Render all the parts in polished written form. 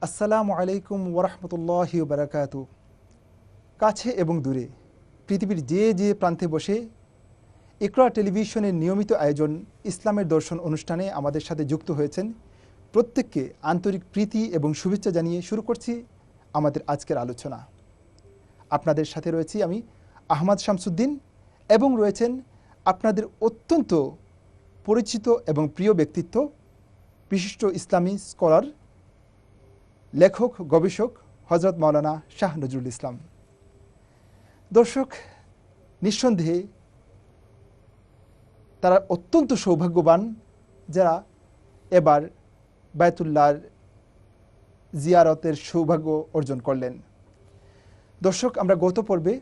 আসসালামু আলাইকুম ওরহমতুল্লাহি বারাকাতু। কাছে এবং দূরে পৃথিবীর যে যে প্রান্তে বসে ইকরা টেলিভিশনের নিয়মিত আয়োজন ইসলামের দর্শন অনুষ্ঠানে আমাদের সাথে যুক্ত হয়েছেন প্রত্যেককে আন্তরিক প্রীতি এবং শুভেচ্ছা জানিয়ে শুরু করছি আমাদের আজকের আলোচনা। আপনাদের সাথে রয়েছি আমি আহমদ শামসুদ্দিন এবং রয়েছেন আপনাদের অত্যন্ত পরিচিত এবং প্রিয় ব্যক্তিত্ব, বিশিষ্ট ইসলামী স্কলার, লেখক, গবেষক হজরত মাওলানা শাহ নজরুল ইসলাম। দর্শক, নিঃসন্দেহে তারা অত্যন্ত সৌভাগ্যবান যারা এবার বায়তুল্লাহর জিয়ারতের সৌভাগ্য অর্জন করলেন। দর্শক, আমরা গত পর্বে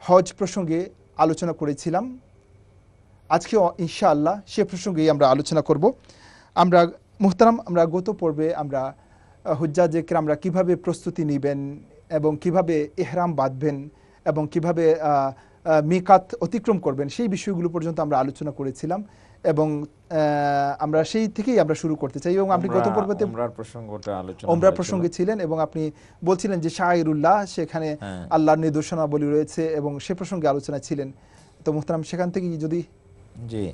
হজ প্রসঙ্গে আলোচনা করেছিলাম। আজকেও ইনশাআল্লাহ সে প্রসঙ্গেই আমরা আলোচনা করব। আমরা গত পর্বে আমরা হুজ্জাজে কেরামরা কীভাবে প্রস্তুতি নেবেন এবং কিভাবে ইহরাম বাঁধবেন এবং কিভাবে মিকাত অতিক্রম করবেন সেই বিষয়গুলো পর্যন্ত আমরা আলোচনা করেছিলাম এবং আমরা সেই থেকেই আমরা শুরু করতে চাই। এবং আপনি গত পর্বতে ওমরার প্রসঙ্গে ছিলেন এবং আপনি বলছিলেন যে শায়রুল্লাহ, সেখানে আল্লাহর নিদর্শনাবলী রয়েছে এবং সে প্রসঙ্গে আলোচনা ছিলেন। তো মুহতারাম, সেখান থেকে যদি জি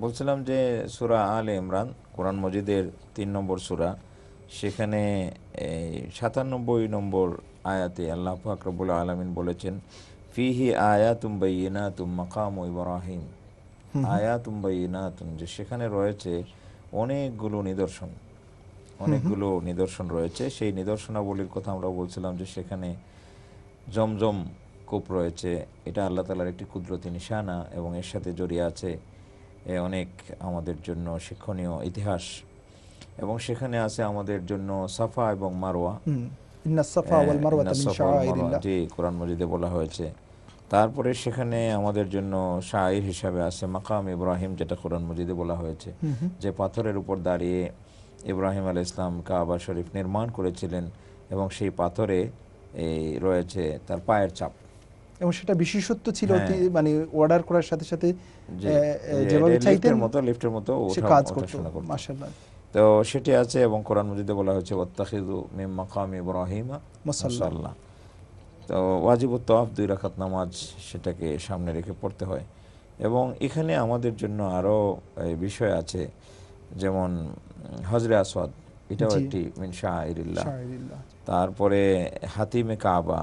বলছিলাম যে সূরা আলে ইমরান কোরআন মজিদের ৩ নম্বর সূরা, সেখানে ৯৭ নম্বর আয়াতে আল্লাহ পাক রব্বুল আলামিন বলেছেন ফিহি আয়াতুম বাইয়িনাতুম মাকামু ইব্রাহিম। আয়াতুম বাইয়িনাতুন, যে সেখানে রয়েছে অনেকগুলো নিদর্শন রয়েছে। সেই নিদর্শনাবলীর কথা আমরা বলছিলাম যে সেখানে জমজম কূপ রয়েছে, এটা আল্লাহ তাআলার একটি কুদরতি নিশানা এবং এর সাথে জড়িয়ে আছে অনেক আমাদের জন্য শিক্ষণীয় ইতিহাস। এবং সেখানে আছে আমাদের জন্য সাফা এবং মারওয়া, যে কোরআন মাজিদে বলা হয়েছে। তারপরে সেখানে আমাদের জন্য শাইর হিসাবে আছে মাকাম ইব্রাহিম, যেটা কোরআন মাজিদে বলা হয়েছে, যে পাথরের উপর দাঁড়িয়ে ইব্রাহিম আলাইহিস সালাম কাবা শরীফ নির্মাণ করেছিলেন এবং সেই পাথরে রয়েছে তার পায়ের ছাপ। এবং সেটা বিশেষত্ব ছিল, মানে অর্ডার করার সাথে সাথে যেভাবে চাইতেন লিফটের মতো সে কাজ করত। মাশাআল্লাহ। তো সেটি আছে এবং কোরআন মাজিদে বলা হয়েছে ওয়াত্তাখিযু মিন মাকামি ইব্রাহিমা মুসাল্লা। তো ওয়াজিবুত তাওয়াফ 2 রাকাত নামাজ, সেটাকে সামনে রেখে পড়তে হয়। এবং এখানে আমাদের জন্য আরও বিষয় আছে, যেমন হজরে আসওয়াদ, এটাও একটি মিন শাআইরিল্লাহ। তারপরে হাতিমে কাবা,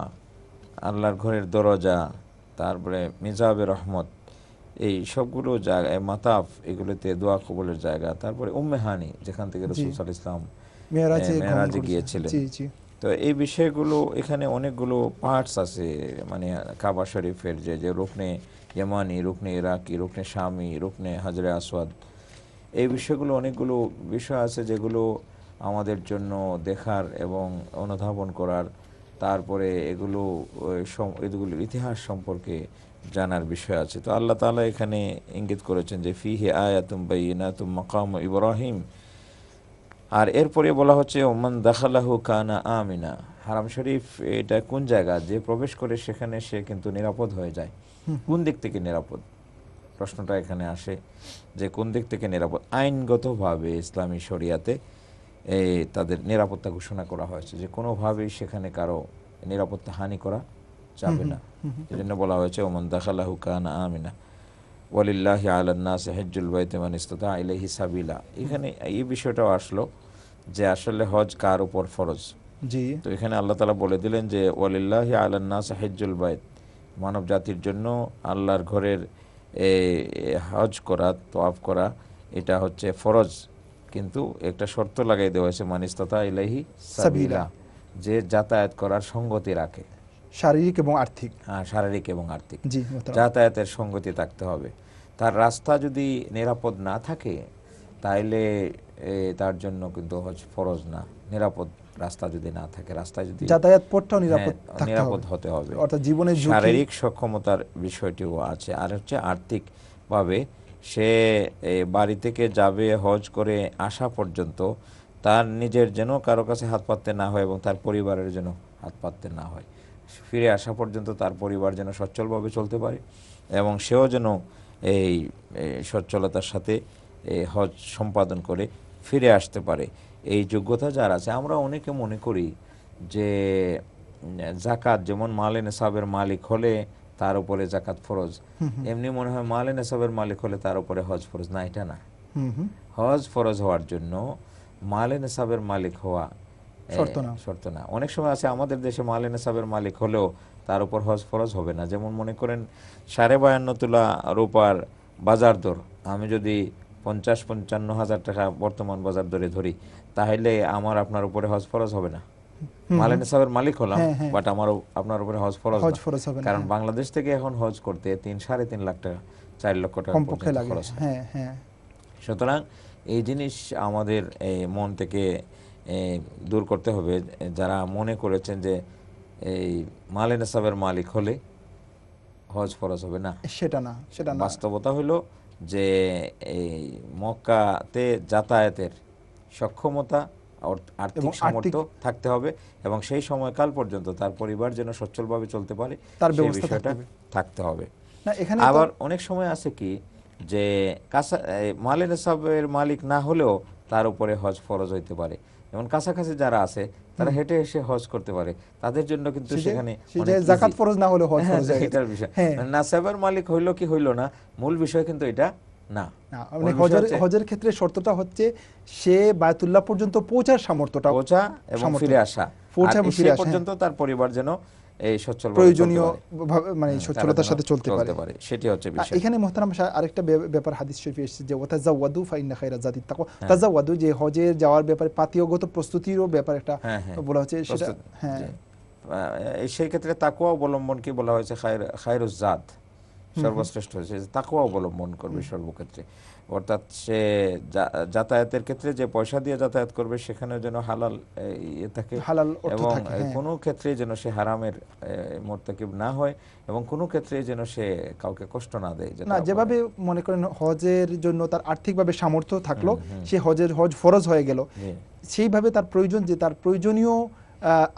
আল্লাহর ঘরের দরজা, তারপরে মিজাবে রহমত, এই সবগুলো জায়গায় মাতাফ, এগুলোতে দোয়া কবুলের জায়গা। তারপরে উম্মে হানি, যেখান থেকে রাসূল সাল্লাল্লাহু আলাইহি ওয়াসাল্লাম মেরাজে গিয়েছিলেন। তো এই বিষয়গুলো, এখানে অনেকগুলো পার্টস আছে, মানে কাবা শরীফের যে রুকনে ইয়ামানি, রুকনে ইরাকি, রুকনে শামি, রুকনে হাজরে আসওয়াদ, এই বিষয়গুলো অনেকগুলো বিষয় আছে যেগুলো আমাদের জন্য দেখার এবং অনুধাবন করার, তারপরে এগুলোর ইতিহাস সম্পর্কে জানার বিষয় আছে। তো আল্লাহ তাআলা এখানে ইঙ্গিত করেছেন যে ফিহি আয়াতুম বাইয়িনাতুম মাকামু ইব্রাহিম। আর এরপরে বলা হচ্ছে ওমান দাখালাহু কানা আমিনা। হারাম শরীফ এটা কোন জায়গা, যে প্রবেশ করে সেখানে সে কিন্তু নিরাপদ হয়ে যায়। কোন দিক থেকে নিরাপদ, প্রশ্নটা এখানে আসে যে কোন দিক থেকে নিরাপদ। আইনগতভাবে ইসলামী শরিয়াতে তাদের নিরাপত্তা ঘোষণা করা হয়েছে যে কোনোভাবেই সেখানে কারো নিরাপত্তা হানি করা যাবে না। এজন্য বলা হয়েছে ওমান দাখালাহু কানা আমিনা ওয়ালিল্লাহি আলান নাসি হিজ্জুল বাইতি মান ইসতাতা ইলাইহি সাবিলা। এখানে এই বিষয়টাও আসলো যে আসলে হজ কার উপর ফরজ। তো এখানে আল্লাহ তাআলা বলে দিলেন যে ওয়ালিল্লাহি আলান নাসি হিজ্জুল বাইত, মানব জাতির জন্য আল্লাহর ঘরের হজ করা, তওয়াফ করা, এটা হচ্ছে ফরজ। কিন্তু একটা শর্ত লাগাই দেওয়া হয়েছে মান ইসতাতা ইলাইহি সাবিলা, যে যাতায়াত করার সঙ্গতি রাখে, শারীরিক এবং আর্থিক। শারীরিক এবং আর্থিক যাতায়াতের সঙ্গতি থাকতে হবে। তার রাস্তা যদি নিরাপদ না থাকে তাইলে তার জন্য কিন্তু হজ ফরজ না। নিরাপদ রাস্তা যদি না থাকে, রাস্তায় যদি যাতায়াত পথটাও নিরাপদ হতে হবে, অর্থাৎ জীবনের শারীরিক সক্ষমতার বিষয়টিও আছে। আর হচ্ছে আর্থিকভাবে সে বাড়ি থেকে যাবে, হজ করে আসা পর্যন্ত তার নিজের যেন কারো কাছে হাত পাততে না হয় এবং তার পরিবারের যেন হাত পাততে না হয়। ফিরে আসা পর্যন্ত তার পরিবার যেন সচ্ছলভাবে চলতে পারে এবং সেও যেন এই সচ্ছলতার সাথে হজ সম্পাদন করে ফিরে আসতে পারে। এই যোগ্যতা যার আছে। আমরা অনেকে মনে করি যে জাকাত যেমন মালে নেসাবের মালিক হলে তার উপরে জাকাত ফরজ, এমনি মনে হয় মালে নেসাবের মালিক হলে তার উপরে হজ ফরজ। না, এটা না। হজ ফরজ হওয়ার জন্য মালে নেসাবের মালিক হওয়া শর্ত না। অনেক সময় আছে আমাদের দেশে মালে নেসাবের মালিক হলেও তার উপর হজ ফরজ হবে না। যেমন মনে করেন 52.5 তোলা রূপার বাজার দর, আমি যদি 50-55 হাজার টাকা বর্তমান বাজার দরে ধরি, তাহলে আমার আপনার উপরে হজ ফরজ হবে না। মালে নেসাবের মালিক হলাম, বাট আমার আপনার উপরে হজ ফরজ হবে না। কারণ বাংলাদেশ থেকে এখন হজ করতে 3-3.5 লাখ টাকা, 4 লক্ষ টাকা খরচ হয়। সুতরাং এই জিনিস আমাদের মন থেকে দূর করতে হবে। যারা মনে করেছেন যে এই মালে নেসাবের মালিক হলে হজ ফরজ হবে না, সেটা না। বাস্তবতা হলো যে এই মক্কাতে যাতায়াতের সক্ষমতা, আর্থিক সামর্থ্য থাকতে হবে এবং সেই সময়কাল পর্যন্ত তার পরিবার যেন সচ্ছলভাবে চলতে পারে তার বিষয়টা থাকতে হবে। আবার অনেক সময় আছে কি যে মালে নেসাবের মালিক না হলেও তার উপরে হজ ফরজ হইতে পারে। যেমন কাছাকাছি যারা আছে তারা হেঁটে এসে হজ করতে পারে, তাদের জন্য কিন্তু সেখানে যাকাত ফরজ না হলে হজ ফরজ, এটার বিষয়। নাসাবের মালিক হইলো কি হইলো না, মূল বিষয় কিন্তু এটা না। হজের ক্ষেত্রে শর্তটা হচ্ছে সে বায়তুল্লাহ পর্যন্ত পৌঁছার সামর্থ্যটা, পৌঁছা এবং ফিরে আসা, পর্যন্ত তার পরিবার যেন এই সচ্ছল প্রয়োজনীয় মানে সচ্ছলতার সাথে চলতে পারে, সেটি হচ্ছে বিষয়। এখানে মুহতারাম আরেকটা ব্যাপার হাদিস শরীফে এসেছে যে ওয়াতাজাওয়াদু ফাইন্না খায়রা যাতিত তাকওয়া। তাজাওয়াদু যে হজে যাওয়ার ব্যাপারে পাতীয়গত প্রস্তুতিরও ব্যাপার একটা বলা হচ্ছে, সেটা সেই ক্ষেত্রে তাকওয়া অবলম্বন কি বলা হয়েছে, খায়রুজ জাদ, সর্বশ্রেষ্ঠ হয়েছে তাকওয়া অবলম্বন করবে সর্বক্ষেত্রে। অর্থাৎ সে যাতায়াতের ক্ষেত্রে যে পয়সা দিয়ে যাতায়াত করবে সেখানে যেন হালাল থাকে এবং কোনো ক্ষেত্রে যেন সে হারামের মুরতাকিব না হয় এবং কোনো ক্ষেত্রে যেন সে কাউকে কষ্ট না দেয়। যেভাবে মনে করেন হজের জন্য তার আর্থিকভাবে সামর্থ্য থাকলো, সে হজ ফরজ হয়ে গেল, সেইভাবে তার প্রয়োজন যে তার প্রয়োজনীয়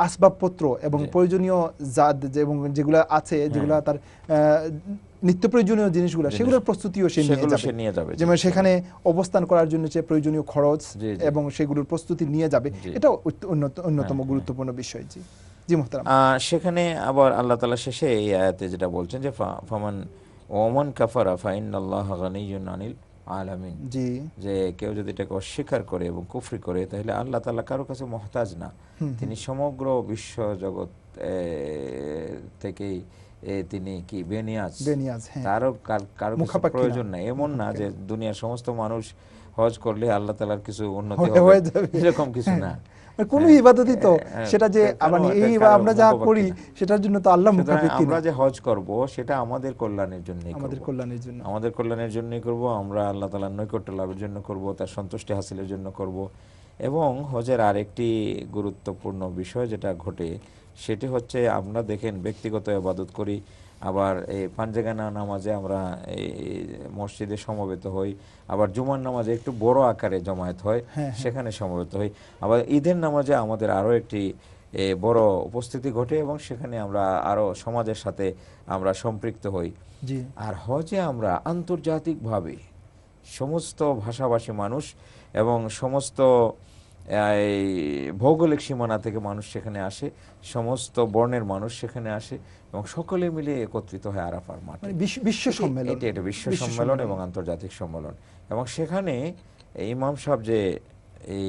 আসবাবপত্র এবং প্রয়োজনীয় জাদ এবং যেগুলো আছে, যেগুলো তার নিত্য প্রয়োজনীয় জিনিসগুলো, সেগুলোর প্রস্তুতিও সে নিয়ে যাবে। যেমন সেখানে অবস্থান করার জন্য যে প্রয়োজনীয় খরচ এবং সেগুলোর প্রস্তুতি নিয়ে যাবে, এটা অন্যতম গুরুত্বপূর্ণ বিষয়। জি মুহতারাম। সেখানে আবার আল্লাহ তাআলা শেষে এই আয়াতে যেটা বলছেন যে ফামান ওমান কাফারা ফাইন্নাল্লাহা গানিয়্যুন আনিল আলামিন, যে কেউ যদি এটাকে অস্বীকার করে এবং কুফরি করে তাহলে আল্লাহ তাআলা কারো কাছে মুহতাজ না, তিনি সমগ্র বিশ্ব জগৎ থেকেই তিনি কি বেনিয়াজ, তারও কারো প্রয়োজন নাই। এমন না যে দুনিয়ার সমস্ত মানুষ হজ করলে আল্লাহ তাআলার কিছু উন্নতি হবে, এরকম কিছু না। কোন ইবাদতই তো সেটা যে আমরা যা করি সেটার জন্য তো আল্লাহ মুখাপেক্ষী না। আমরা যে হজ করব সেটা আমাদের কল্যাণের জন্যই করব, আমাদের কল্যাণের জন্যই করব। আমরা আল্লাহ তাআলার নৈকট্য লাভের জন্য করব, তার সন্তুষ্টি হাসিলের জন্য করব। এবং হজের আরেকটি গুরুত্বপূর্ণ বিষয় যেটা ঘটে সেটি হচ্ছে, আমরা দেখেন ব্যক্তিগত ইবাদত করি, আবার এই পাঞ্জেগানা নামাজে আমরা এই মসজিদে সমবেত হই, আবার জুমার নামাজে একটু বড় আকারে জমায়েত হয়, সেখানে সমবেত হই, আবার ঈদের নামাজে আমাদের আরও একটি বড় উপস্থিতি ঘটে এবং সেখানে আমরা আরও সমাজের সাথে আমরা সম্পৃক্ত হই। আর হজে আমরা আন্তর্জাতিকভাবে সমস্ত ভাষাভাষী মানুষ এবং সমস্ত এই ভৌগোলিক সীমানা থেকে মানুষ সেখানে আসে, সমস্ত বর্ণের মানুষ সেখানে আসে এবং সকলে মিলে একত্রিত হয় আরাফার মাঠে। বিশ্ব সম্মেলন, এটা বিশ্ব সম্মেলন এবং আন্তর্জাতিক সম্মেলন। এবং সেখানে ইমাম সাহেব যে এই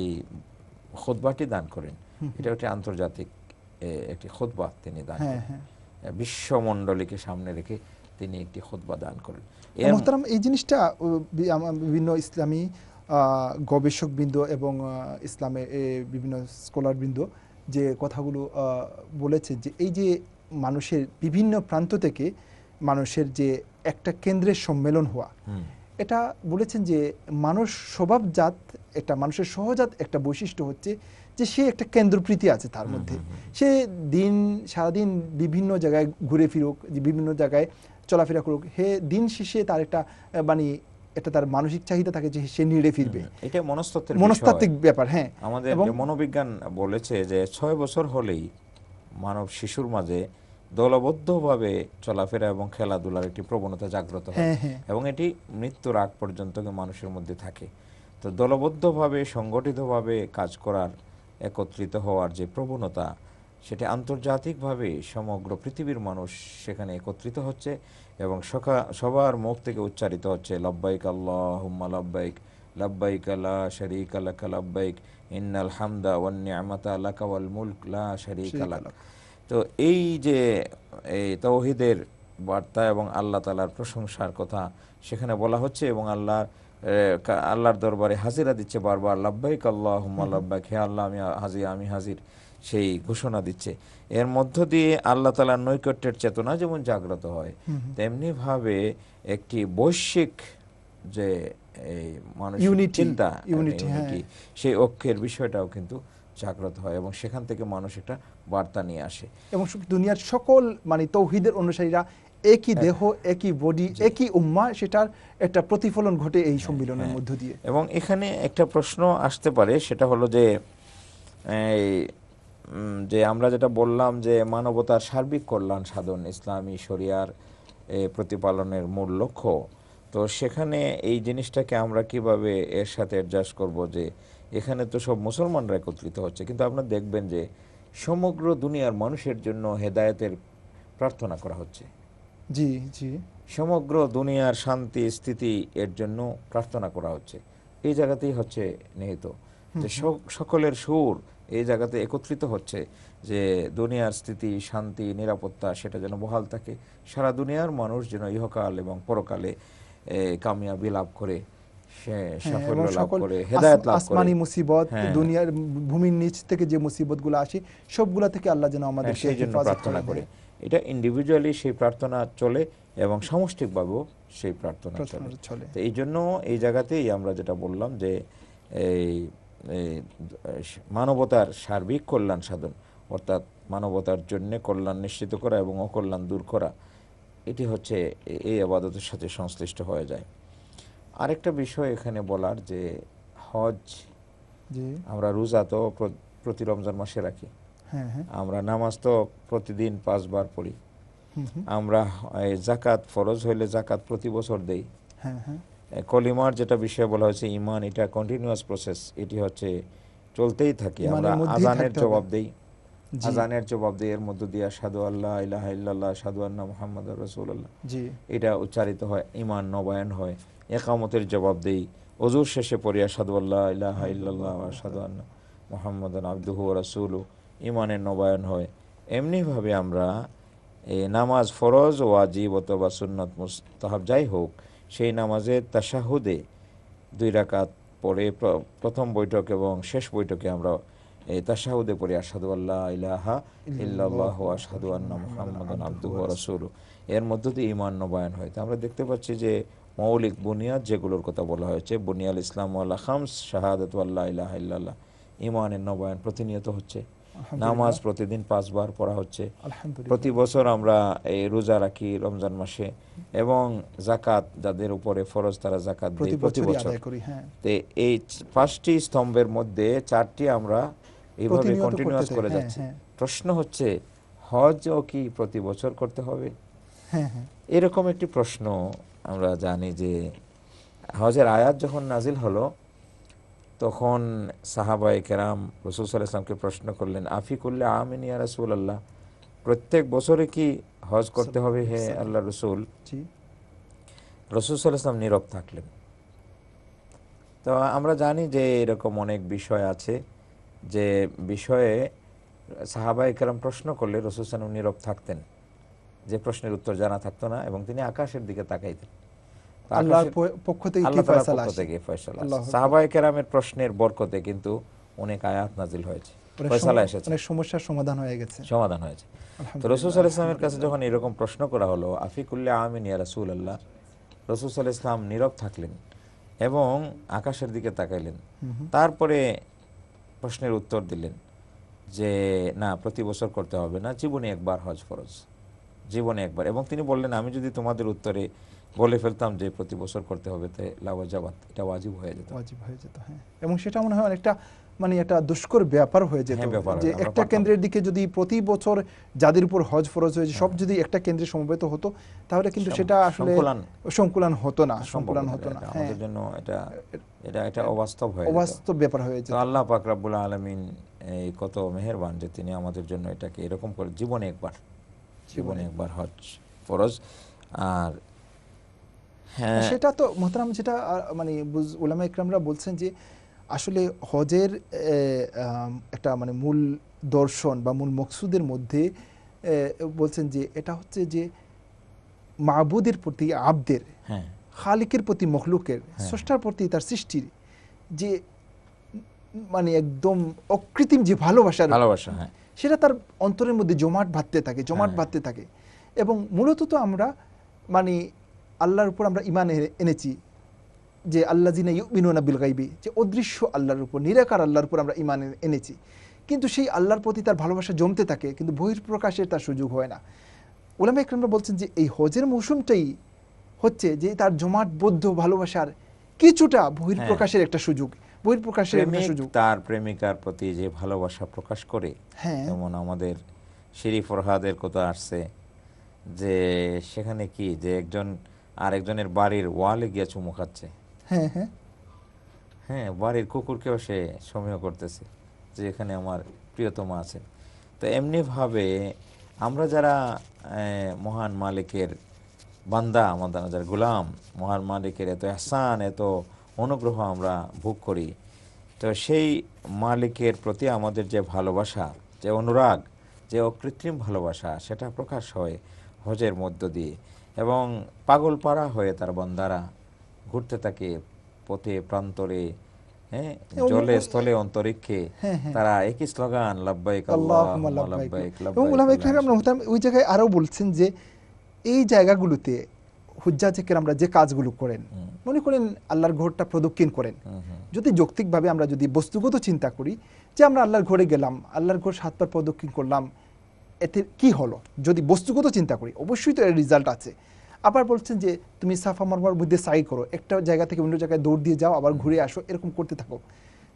খুতবাটি দান করেন, এটা একটি আন্তর্জাতিক একটি খুতবা তিনি দান করেন, বিশ্বমণ্ডলীকে সামনে রেখে তিনি একটি খুতবা দান করেন। মুহতারাম, এই জিনিসটা বিভিন্ন ইসলামী গবেষকবৃন্দ এবং ইসলামে বিভিন্ন স্কলারবৃন্দ যে কথাগুলো বলেছে, যে এই যে মানুষের বিভিন্ন প্রান্ত থেকে মানুষের যে একটা কেন্দ্রের সম্মেলন হওয়া, এটা বলেছেন যে মানুষ স্বভাবজাত, একটা মানুষের সহজাত একটা বৈশিষ্ট্য হচ্ছে যে সে একটা কেন্দ্রপ্রীতি আছে তার মধ্যে। সে সারাদিন বিভিন্ন জায়গায় ঘুরে ফিরুক, বিভিন্ন জায়গায় চলাফেরা করুক, দিন শেষে তার একটা মানে এটা তার মানসিক চাহিদা থাকে যে সে নিড়ে ফিরবে। এটা মনস্তাত্ত্বিক ব্যাপার। আমাদের মনোবিজ্ঞান বলেছে যে 6 বছর হলেই মানব শিশুর মাঝে দলবদ্ধভাবে চলাফেরা এবং খেলাধুলার একটি প্রবণতা জাগ্রত হয় এবং এটি মৃত্যুর আগ পর্যন্ত মানুষের মধ্যে থাকে। তো দলবদ্ধভাবে সংগঠিতভাবে কাজ করার, একত্রিত হওয়ার যে প্রবণতা, সেটা আন্তর্জাতিকভাবে সমগ্র পৃথিবীর মানুষ সেখানে একত্রিত হচ্ছে এবং সবার মুখ থেকে উচ্চারিত হচ্ছে লব্বাইক আল্লাহুম্মা লব্বাইক, লব্বাইক লা শারীকা লাক লব্বাইক, ইন্নাল হামদা ওয়ান নি'মাতা লাকা ওয়াল মুলক লা শারীকা লাক। তো এই যে এই তাওহীদের বার্তা এবং আল্লাহ তাআলার প্রশংসার কথা সেখানে বলা হচ্ছে এবং আল্লাহর দরবারে হাজিরা দিচ্ছে বারবার, লব্বাইক আল্লাহুম্মা লব্বাইক, হে আল্লাহ আমি হাজির, সেই ঘোষণা দিচ্ছে। এর মধ্য দিয়ে আল্লাহ তাআলার নৈকট্যের চেতনা যেমন জাগ্রত হয়, তেমনি ভাবে একটি বৈশ্বিক যে এই মানুষের চিন্তা, ইউনিটি, সেই ঐক্যের বিষয়টাও কিন্তু জাগ্রত হয় এবং সেখান থেকে মানুষ একটা বার্তা নিয়ে আসে এবং দুনিয়ার সকল মানে তাওহীদের অনুসারীরা একই দেহ, একই বডি, একই উম্মাহ, সেটার একটা প্রতিফলন ঘটে এই সম্মিলনের মধ্য দিয়ে। এবং এখানে একটা প্রশ্ন আসতে পারে, সেটা হলো যে আমরা যেটা বললাম যে মানবতার সার্বিক কল্যাণ সাধন ইসলামী শরিয়ার প্রতিপালনের মূল লক্ষ্য, তো সেখানে এই জিনিসটাকে আমরা কিভাবে এর সাথে অ্যাডজাস্ট করব যে এখানে তো সব মুসলমানরা একত্রিত হচ্ছে, কিন্তু আপনারা দেখবেন যে সমগ্র দুনিয়ার মানুষের জন্য হেদায়েতের প্রার্থনা করা হচ্ছে। জি জি, সমগ্র দুনিয়ার শান্তি স্থিতি এর জন্য প্রার্থনা করা হচ্ছে। এই জায়গাতেই হচ্ছে নিহিত যে সকলের সুর এই জায়গাতে একত্রিত হচ্ছে যে দুনিয়ার স্থিতি, শান্তি, নিরাপত্তা সেটা যেন বহাল থাকে, সারা দুনিয়ার মানুষ যেন ইহকাল এবং পরকালে কামিয়াবি লাভ করে, সাফল্য লাভ করে, হেদায়েত লাভ করে। আসমানি মুসিবত, দুনিয়ার ভূমির নিচ থেকে যে মুসিবতগুলো আসে সবগুলা থেকে আল্লাহ যেন আমাদেরকে সেই জন্য প্রার্থনা করে। এটা ইন্ডিভিজুয়ালি সেই প্রার্থনা চলে এবং সামষ্টিকভাবেও সেই প্রার্থনা চলে। তো এই জন্য এই জায়গাতেই আমরা যেটা বললাম যে এই মানবতার সার্বিক কল্যাণ সাধন, অর্থাৎ মানবতার জন্য কল্যাণ নিশ্চিত করা এবং অকল্যাণ দূর করা, এটি হচ্ছে এই ইবাদতের সাথে সংশ্লিষ্ট হয়ে যায়। আরেকটা বিষয় এখানে বলার যে হজ, আমরা রোজা তো প্রতি রমজান মাসে রাখি, আমরা নামাজ তো প্রতিদিন 5 বার পড়ি, আমরা যাকাত ফরজ হইলে যাকাত প্রতি বছর দেই, কলিমার যেটা বিষয় বলা হয়েছে ঈমান, এটা কন্টিনিউয়াস প্রসেস, এটি হচ্ছে চলতেই থাকে। আমরা আযানের জবাব দেই, আযানের জবাব দেই, এর মধ্য দিয়ে আশহাদু আল্লা ইলাহা ইল্লাল্লাহ আশহাদু আন্না মুহাম্মাদুর রাসূলুল্লাহ এটা উচ্চারিত হয়, ঈমান নবায়ন হয়। ইকামতের জবাব দেই, ওযুর শেষে পড়ি আশহাদু আল্লা ইলাহা ইল্লাল্লাহ ওয়া আশহাদু আন্না মুহাম্মাদান আবদুহু ওয়া রাসূলুহু, ঈমানের নবায়ন হয়। এমনিভাবে আমরা এই নামাজ ফরজ, ওয়াজিব অথবা সুন্নত মুস্তাহাব যাই হোক, সেই নামাজের তাশাহুদে 2 রাকাত পরে প্রথম বৈঠক এবং শেষ বৈঠকে আমরা এই তাশাহুদে পড়ি আশহাদু আল্লা ইলাহা ইল্লাল্লাহ ওয়া আশহাদু আন্না মুহাম্মাদান আবদুহু ওয়া রাসূলুহু, এর মধ্য দিয়ে ঈমান নবায়ন হয়। তো আমরা দেখতে পাচ্ছি যে মৌলিক বুনিয়াদ যেগুলোর কথা বলা হয়েছে, বুনিয়াল ইসলাম ওয়াল খামস, শাহাদাতু আল্লা ইলাহা ইল্লাল্লাহ, ঈমানের নবায়ন প্রতিনিয়ত হচ্ছে। নামাজ প্রতিদিন 5 বার পড়া হচ্ছে, প্রতি বছর আমরা এই রোজা রাখি রমজান মাসে, এবং যাকাত যাদের উপরে ফরজ তারা যাকাত দেয় প্রতি বছর। তো এই 5টি স্তম্ভের মধ্যে 4টি আমরা এইভাবে কন্টিনিউয়াস করে যাচ্ছি। প্রশ্ন হচ্ছে হজও কি প্রতি বছর করতে হবে? এরকম একটি প্রশ্ন আমরা জানি যে হজের আয়াত যখন নাজিল হলো তখন সাহাবায়ে কেরাম রাসূল সাল্লাল্লাহু আলাইহি ওয়াসাল্লামকে প্রশ্ন করলেন, আফি কুল্লি আমিন ইয়া রাসূলুল্লাহ, প্রত্যেক বছরে কি হজ করতে হবে হে আল্লাহর রাসূল? রাসূল সাল্লাল্লাহু আলাইহি ওয়াসাল্লাম নীরব থাকলেন। তো আমরা জানি যে এরকম অনেক বিষয় আছে যে বিষয়ে সাহাবায়ে কেরাম প্রশ্ন করলে রাসূল সাল্লাল্লাহু আলাইহি ওয়াসাল্লাম নীরব থাকতেন, যে প্রশ্নের উত্তর জানা থাকতো না, এবং তিনি আকাশের দিকে তাকাইতেন। আল্লাহর পক্ষ থেকে ফয়সালা, সাহাবায়ে কেরামের প্রশ্নের বরকতে কিন্তু অনেক আয়াত নাজিল হয়েছে, ফয়সালা এসেছে, অনেক সমস্যার সমাধান হয়েছে। তো রাসূল সাল্লাল্লাহু আলাইহি ওয়াসাল্লামের কাছে যখন এরকম প্রশ্ন করা হলো, আফি কুল্লি আমিন ইয়া রাসূলুল্লাহ, রাসূল সাল্লাল্লাহু আলাইহি ওয়াসাল্লাম নীরব থাকলেন এবং আকাশের দিকে তাকাইলেন। তারপরে প্রশ্নের উত্তর দিলেন যে না, প্রতি বছর করতে হবে না, জীবনে একবার হজ ফরজ, জীবনে একবার। এবং তিনি বললেন, আমি যদি তোমাদের উত্তরে বলে ফেলতাম যে প্রতি বছর করতে হবে, তে লাওয়াজাবাত, এটা ওয়াজিব হয়ে যেত। ওয়াজিব হয়ে যেত, হ্যাঁ। এবং সেটা মনে হয় অনেকটা মানে একটা দুষ্কর ব্যাপার হয়ে যেত, হ্যাঁ, ব্যাপার যে হয়, আমরা একটা পারতাম। কেন্দ্রের দিকে যদি প্রতি বছর যাদের উপর হজ ফরজ হয়েছে সব যদি একটা কেন্দ্রে সমবেত হতো, তাহলে কিন্তু সেটা আসলে সংকুলান হতো না, সংকুলান হতো না। হ্যাঁ, আমাদের জন্য এটা অবাস্তব হয়ে যেত, অবাস্তব ব্যাপার হয়ে যেত। তো আল্লাহ পাক রব্বুল আলামিন এই কত মেহেরবান যে তিনি আমাদের জন্য এটাকে এরকম করে জীবনে একবার হজ ফরজ। আর হ্যাঁ, সেটা তো মোহতারাম, যেটা মানে উলামা ইকরামরা বলছেন যে আসলে হজের একটা মানে মূল দর্শন বা মূল মকসুদের মধ্যে বলছেন যে এটা হচ্ছে যে মাবুদের প্রতি আবদের, খালিকের প্রতি মখলুকের, স্রষ্টার প্রতি তার সৃষ্টির যে মানে একদম অকৃত্রিম যে ভালোবাসা, সেটা তার অন্তরের মধ্যে জমাট বাঁধতে থাকে। এবং মূলত তো আমরা মানে আল্লাহর উপর আমরা ঈমান এনেছি, যে আল্লাযিনা ইউমিনুনা বিল গায়বি, যে অদৃশ্য আল্লাহর উপর, নিরাকার আল্লাহর উপর আমরা ঈমান এনেছি। কিন্তু সেই আল্লাহর প্রতি তার ভালোবাসা জমতে থাকে, কিন্তু বহিঃপ্রকাশের তার সুযোগ হয় না। উলামা ইকরামরা বলছেন যে এই হজের মৌসুমটাই হচ্ছে যে তার জমাটবদ্ধ ভালোবাসার কিছুটা বহিঃপ্রকাশের একটা সুযোগ, বহিঃপ্রকাশের একটা সুযোগ। তার প্রেমিকার প্রতি যে ভালোবাসা প্রকাশ করে, যেমন আমাদের শিরি ফরহাদের কথা আসছে যে সেখানে কি যে একজন আরেকজনের বাড়ির ওয়ালে গিয়ে চুমু খাচ্ছে, হ্যাঁ, বাড়ির কুকুরকেও সে সমীহ করতেছে যে এখানে আমার প্রিয়তমা আছে। তো এমনি ভাবে আমরা যারা মহান মালিকের বান্দা, আমাদের যারা গোলাম, মহান মালিকের এত ইহসান, এত অনুগ্রহ আমরা ভোগ করি, তো সেই মালিকের প্রতি আমাদের যে ভালোবাসা, যে অনুরাগ, যে অকৃত্রিম ভালোবাসা, সেটা প্রকাশ হয় হজের মধ্য দিয়ে। এবং পাগল পাড়া হয়ে তার বান্দারা ঘুরতে থাকে পথে প্রান্তরে, হ্যাঁ, জলে স্থলে অন্তরিক্ষে, তারা একই স্লোগান লাব্বাইক আল্লাহুম্মা লাব্বাইক লাব্বাইক। ওই জায়গায় আরো বলছেন যে এই জায়গাগুলোতে হুজ্জাজে কেরামরা যে কাজগুলো করেন, মনে করেন আল্লাহর ঘরটা প্রদক্ষিণ করেন, যদি যৌক্তিকভাবে আমরা যদি বস্তুগত চিন্তা করি যে আমরা আল্লাহর ঘরে গেলাম, আল্লাহর ঘর 7 বার প্রদক্ষিণ করলাম, এতে কি হলো? যদি বস্তুগত চিন্তা করি অবশ্যই তো এর রেজাল্ট আছে। আবার বলছেন যে তুমি সাফা মারওয়ার মধ্যে সাই করো, একটা জায়গা থেকে অন্য জায়গায় দৌড় দিয়ে যাও, আবার ঘুরে আসো, এরকম করতে থাকো।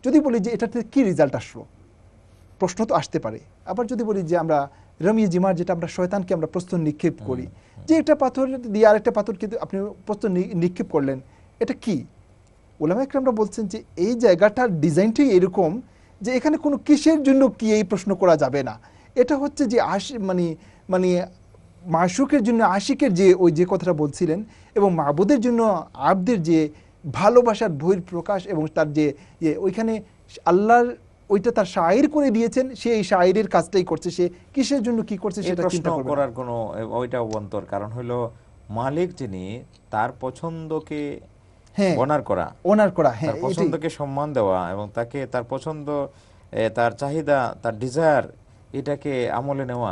যদি বলি যে এটাতে কি রেজাল্ট আসলো, প্রশ্ন তো আসতে পারে। আবার যদি বলি যে আমরা রমি জিমার, যেটা আমরা শয়তানকে আমরা প্রস্তর নিক্ষেপ করি, যে একটা পাথর দিয়ে আরেকটা পাথর কিন্তু আপনি প্রস্তর নিক্ষেপ করলেন, এটা কি? উলামা ইকরামরা বলছেন যে এই জায়গাটার ডিজাইনটাই এরকম যে এখানে কোনো কিসের জন্য কি এই প্রশ্ন করা যাবে না। এটা হচ্ছে যে মানে মাশুকের জন্য আশিকের যে ওই যে কথাটা বলছিলেন, এবং মাবুদের জন্য আবদের যে ভালোবাসার বহিঃপ্রকাশ, এবং তার যে ওইখানে আল্লাহর ওইটা তার শায়ের করে দিয়েছেন, সে এই শায়েরের কাজটাই করছে, সে কিসের জন্য কি করছে সেটা চিন্তা করার কোনো ওইটা অবন্তর কারণ হলো মালিক যিনি, তার পছন্দকে অনার করা, তার পছন্দকে সম্মান দেওয়া, এবং তাকে তার পছন্দ, তার চাহিদা, তার ডিজায়ার, এটাকে আমলে নেওয়া,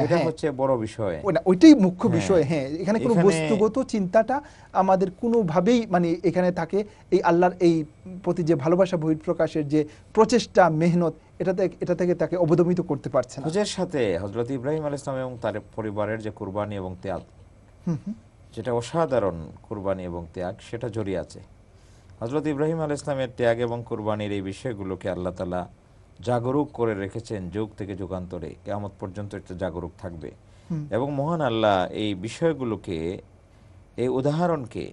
এটা হচ্ছে বড় বিষয়, ওইটাই মুখ্য বিষয়। হ্যাঁ, এখানে কোনো বস্তুগত চিন্তাটা আমাদের কোনোভাবেই মানে এখানে থাকে এই আল্লাহর এই প্রতি যে ভালোবাসা বহিঃপ্রকাশের যে প্রচেষ্টা, মেহনত, এটা থেকে তাকে অবদমিত করতে পারছে না। হজের সাথে হযরত ইব্রাহিম আলাইহিস সালাম এবং তার পরিবারের যে কুরবানি এবং ত্যাগ, যেটা অসাধারণ কুরবানি এবং ত্যাগ, সেটা জড়িয়ে আছে। হযরত ইব্রাহিম আলাইহিস সালামের ত্যাগ এবং কুরবানির এই বিষয়গুলোকে আল্লাহ তাআলা জাগরুক করে রেখেছেন, যুগ থেকে যুগান্তরে, কিয়ামত পর্যন্ত এটা জাগরুক থাকবে। এবং মহান আল্লাহ এই বিষয়গুলোকে, এই উদাহরণকে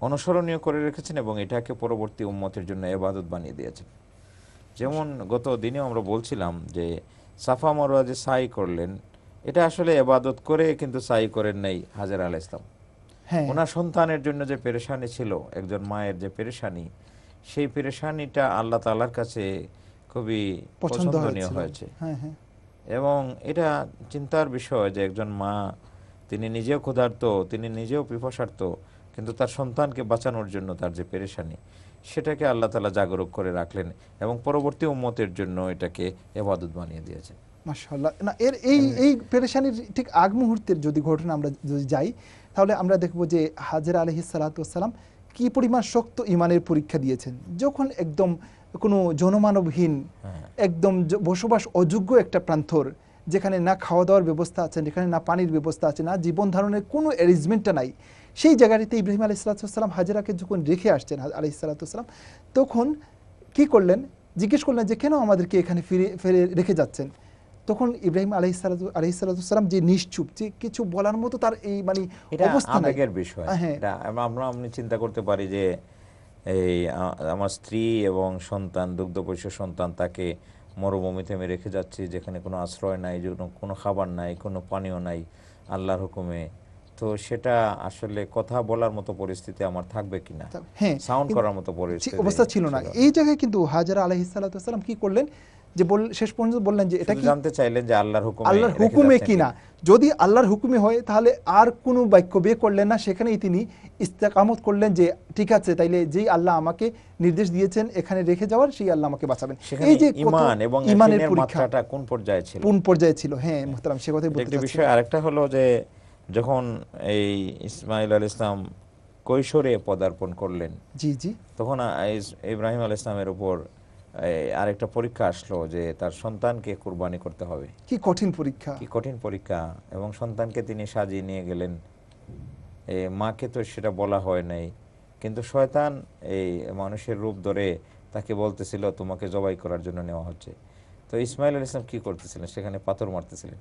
অনুসরণীয় করে রেখেছেন এবং এটাকে পরবর্তী উম্মতের জন্য ইবাদত বানিয়ে দিয়েছেন। যেমন গত দিনেও আমরা বলছিলাম যে সাফা মারওয়া যে সাই করলেন, এটা আসলে ইবাদত করে কিন্তু সাই করেন নাই হাজেরা আলাইহিস সালাম। ওনার সন্তানের জন্য যে পেরেশানি ছিল, একজন মায়ের যে পেরেশানি, সেই পেরেশানিটা আল্লাহ তাআলার কাছে খুবই পছন্দনীয় হয়েছে। এবং এটা চিন্তার বিষয় যে একজন মা, তিনি নিজেও ক্ষুধার্ত, তিনি নিজেও পিপাসার্ত, কিন্তু তার সন্তানকে বাঁচানোর জন্য তার যে পেরেশানি, সেটাকে আল্লাহ তাআলা জাগরুক করে রাখলেন এবং পরবর্তী উম্মতের জন্য এটাকে ইবাদত বানিয়ে দিয়েছেন। মাশাআল্লাহ। না, এর এই পেরেশানির ঠিক আগ মুহূর্তের যদি ঘটনা আমরা যদি যাই, তাহলে আমরা দেখব যে হাজেরা আলাইহিস সালাতু ওয়াস সালাম কি পরিমাণ শক্ত ঈমানের পরীক্ষা দিয়েছেন। যখন একদম কোনো জনমানবহীন, একদম বসবাস অযোগ্য একটা প্রান্তর, যেখানে না খাওয়া দাওয়ার ব্যবস্থা আছে, যেখানে না পানির ব্যবস্থা আছে, না জীবন ধারণের কোনো অ্যারেঞ্জমেন্টটা নাই, সেই জায়গাটিতে ইব্রাহিম আলাইহিসসালাম হাজেরাকে যখন রেখে আসছেন আলাইহিসসালাম, তখন কি করলেন, জিজ্ঞেস করলেন যে কেন আমাদেরকে এখানে ফিরে রেখে যাচ্ছেন। তখন ইব্রাহিম আলাইহিসসালাম যে নিশ্চুপ, যে কিছু বলার মতো তার এই মানে অবস্থা নাই। আবেগের বিষয়। এটা আমরা চিন্তা করতে পারি যে এই আমার স্ত্রী এবং সন্তান, দুগ্ধপোষ্য সন্তান, তাকে মরুভূমিতে আমি রেখে যাচ্ছি, যেখানে কোনো আশ্রয় নাই, কোনো খাবার নাই, কোনো পানীয় নাই, আল্লাহর হুকুমে। তো সেটা আসলে কথা বলার মতো পরিস্থিতি আমার থাকবে কিনা, সাউন্ড করার মতো পরিস্থিতি অবস্থা ছিল না। এই জায়গায় কিন্তু হাজেরা আলাইহিসসালাম কি করলেন, যে শেষ পর্যন্ত বললেন যে এটা কি জানতে চাইলেন যে আল্লাহর হুকুমে কিনা। যদি আল্লাহর হুকুমে হয় তাহলে আর কোনো বাক্য বিয়ে করলেন না, সেখানেই তিনি ইস্তেকামত করলেন যে ঠিক আছে, তাইলে যেই আল্লাহ আমাকে নির্দেশ দিয়েছেন এখানে রেখে যাওয়ার, সেই আল্লাহ আমাকে বাঁচাবেন। এই যে ঈমান এবং ঈমানের পরীক্ষাটা কোন পর্যায়ে ছিল। হ্যাঁ মুহতারাম, সে কথাই বলতে চাচ্ছি। একটা বিষয় আরেকটা হলো যে যখন এই ইসমাঈল আলাইহিস সালাম কৈশোরে পদার্পণ করলেন, জি জি, তখন ইব্রাহিম আলাইহিস সালামের উপর আরেকটা পরীক্ষা আসলো যে তার সন্তানকে কুরবানি করতে হবে। কি কঠিন পরীক্ষা, কি কঠিন পরীক্ষা! এবং সন্তানকে তিনি সাজিয়ে নিয়ে গেলেন। মাকে তো সেটা বলা হয় নাই, কিন্তু শয়তান এই মানুষের রূপ ধরে তাকে বলতেছিল তোমাকে জবাই করার জন্য নেওয়া হচ্ছে। তো ইসমাঈল আলাইহিস সালাম কি করতেছিলেন, সেখানে পাথর মারতেছিলেন।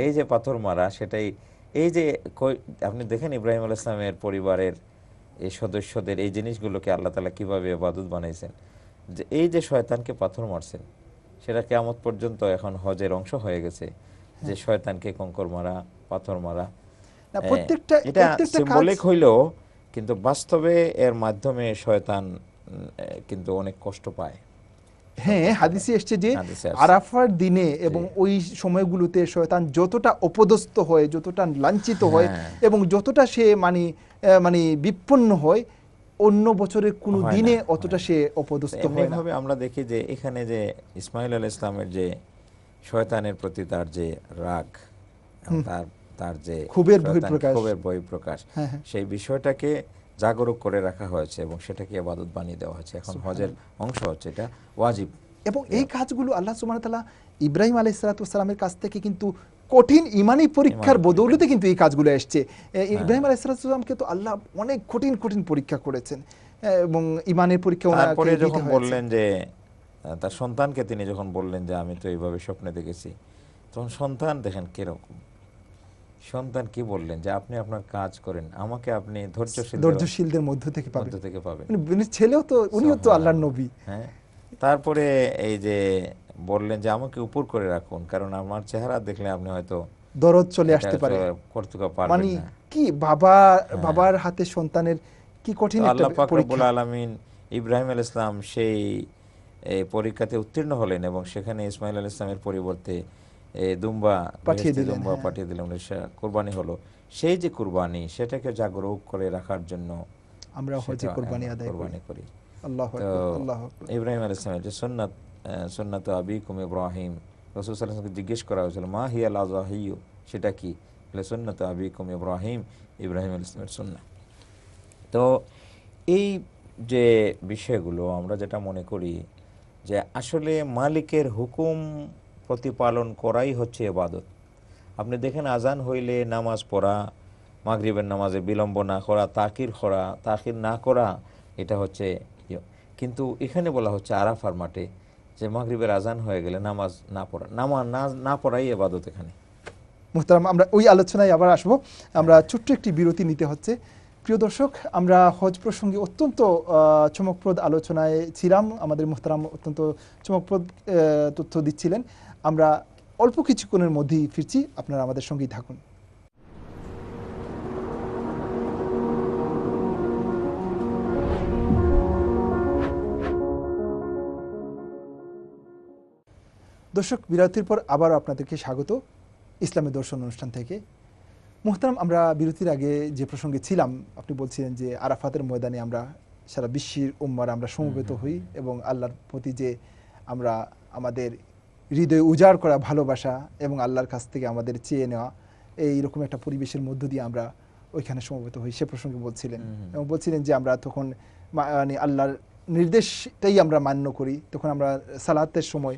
এই যে পাথর মারা, সেটাই এই যে আপনি দেখেন ইব্রাহিম আলাইহিস সালামের পরিবারের এই সদস্যদের এই জিনিসগুলোকে আল্লাহ তাআলা কিভাবে ইবাদত বানাইছেন। যে এই যে শয়তানকে পাথর মারছেন, সেটা কিয়ামত পর্যন্ত এখন হজের অংশ হয়ে গেছে, যে শয়তানকে কঙ্কর মারা, পাথর মারা। এটা সিম্বলিক হইলেও কিন্তু বাস্তবে এর মাধ্যমে শয়তান কিন্তু অনেক কষ্ট পায়। হ্যাঁ, হাদিসে এসছে যে আরাফার দিনে এবং ওই সময়গুলোতে শয়তান যতটা অপদস্থ হয়, যতটা লাঞ্ছিত হয় এবং যতটা সে মানে বিপন্ন হয়, অন্য বছরের কোনো দিনে অতটা সে অপদস্থ হয় না। আমরা দেখি যে এখানে যে ইসমাঈল আলাইহিস সালামের যে শয়তানের প্রতি তার যে রাগ, তার যে ক্ষোভের বহিঃপ্রকাশ, সেই বিষয়টাকে জাগরুক করে রাখা হয়েছে এবং সেটাকে ইবাদত বানিয়ে দেওয়া হয়েছে। এখন হজের অংশ হচ্ছে, এটা ওয়াজিব। এবং এই কাজগুলো আল্লাহ সুবহানাহু ওয়া তাআলা ইব্রাহিম আলাইহিস সালামের কাছ থেকে কিন্তু কঠিন ইমানি পরীক্ষার বদৌলতে কিন্তু এই কাজগুলো এসছে। ইব্রাহিম আলাইহিস সালামকে তো আল্লাহ অনেক কঠিন কঠিন পরীক্ষা করেছেন এবং ইমানের পরীক্ষা ওনাকে তারপরে যখন বললেন যে তার সন্তানকে তিনি যখন বললেন যে আমি তো এইভাবে স্বপ্নে দেখেছি, তখন সন্তান দেখেন কিরকম, সন্তান কি বললেন যে আপনি আপনার কাজ করেন, আমাকে আপনি ধৈর্যশীলদের মধ্য থেকে পাবেন। ছেলেও তো, উনিও তো আল্লাহর নবী। হ্যাঁ, তারপরে এই যে বললেন যে আমাকে উপর করে রাখুন, কারণ আমার চেহারা দেখলে আপনি হয়তো দরদ চলে আসতে পারে, মানে কি বাবার হাতে সন্তানের কি কঠিন একটা আল্লাহ পাক রব্বুল আলামিন ইব্রাহিম আলাইহিস সালাম সেই পরীক্ষাতে উত্তীর্ণ হলেন এবং সেখানে ইসমাঈল আলাইহিস সালামের পরিবর্তে দুম্বা পাঠিয়ে দিলেন, কুরবানি হলো। সেই যে কুরবানি, সেটাকে জাগরুক করে রাখার জন্য আমরা হজে কুরবানি আদায় করি। আল্লাহু আকবার, আল্লাহু আকবার। ইব্রাহিম আলাইহিস সালামের যে সুন্নাত আবিকুম ইব্রাহিম, রাসূল সাল্লাল্লাহু আলাইহি ওয়াসাল্লাম জিজ্ঞেস করা হয়েছিল মা হিয়াল আযাহিয়্যু, সেটা কি? বলে সুন্নাত আবিকুম ইব্রাহিম, ইব্রাহিম আলাইহিস সালামের সুন্নাহ। তো এই যে বিষয়গুলো আমরা যেটা মনে করি যে আসলে মালিকের হুকুম প্রতিপালন করাই হচ্ছে ইবাদত। আপনি দেখেন আজান হইলে নামাজ পড়া, মাগরিবের নামাজে বিলম্ব না করা, তাখির না করা, এটা হচ্ছে। কিন্তু এখানে বলা হচ্ছে আরাফার মাঠে যে মাগরিবের আজান হয়ে গেলে নামাজ না পড়াই ইবাদত। এখানে মুহতারাম, আমরা ওই আলোচনায় আবার আসবো। আমরা ছোট্ট একটি বিরতি নিতে হচ্ছে। প্রিয় দর্শক, আমরা হজ প্রসঙ্গে অত্যন্ত চমকপ্রদ আলোচনায় ছিলাম। আমাদের মুহতারাম অত্যন্ত চমকপ্রদ তথ্য দিচ্ছিলেন। আমরা অল্প কিছুক্ষণের মধ্যেই ফিরছি, আপনারা আমাদের সঙ্গেই থাকুন। দর্শক, বিরতির পর আবারও আপনাদেরকে স্বাগত ইসলামী দর্শন অনুষ্ঠান থেকে। মুহতারাম, আমরা বিরতির আগে যে প্রসঙ্গে ছিলাম, আপনি বলছিলেন যে আরাফাতের ময়দানে আমরা সারা বিশ্বের উম্মার আমরা সমবেত হই এবং আল্লাহর প্রতি যে আমরা আমাদের হৃদয়ে উজাড় করা ভালোবাসা এবং আল্লাহর কাছ থেকে আমাদের চেয়ে নেওয়া, এইরকম একটা পরিবেশের মধ্য দিয়ে আমরা ওইখানে সমবেত হই, সে প্রসঙ্গে বলছিলেন। এবং বলছিলেন যে আমরা তখন মানে আল্লাহর নির্দেশটাই আমরা মান্য করি। তখন আমরা সালাতের সময়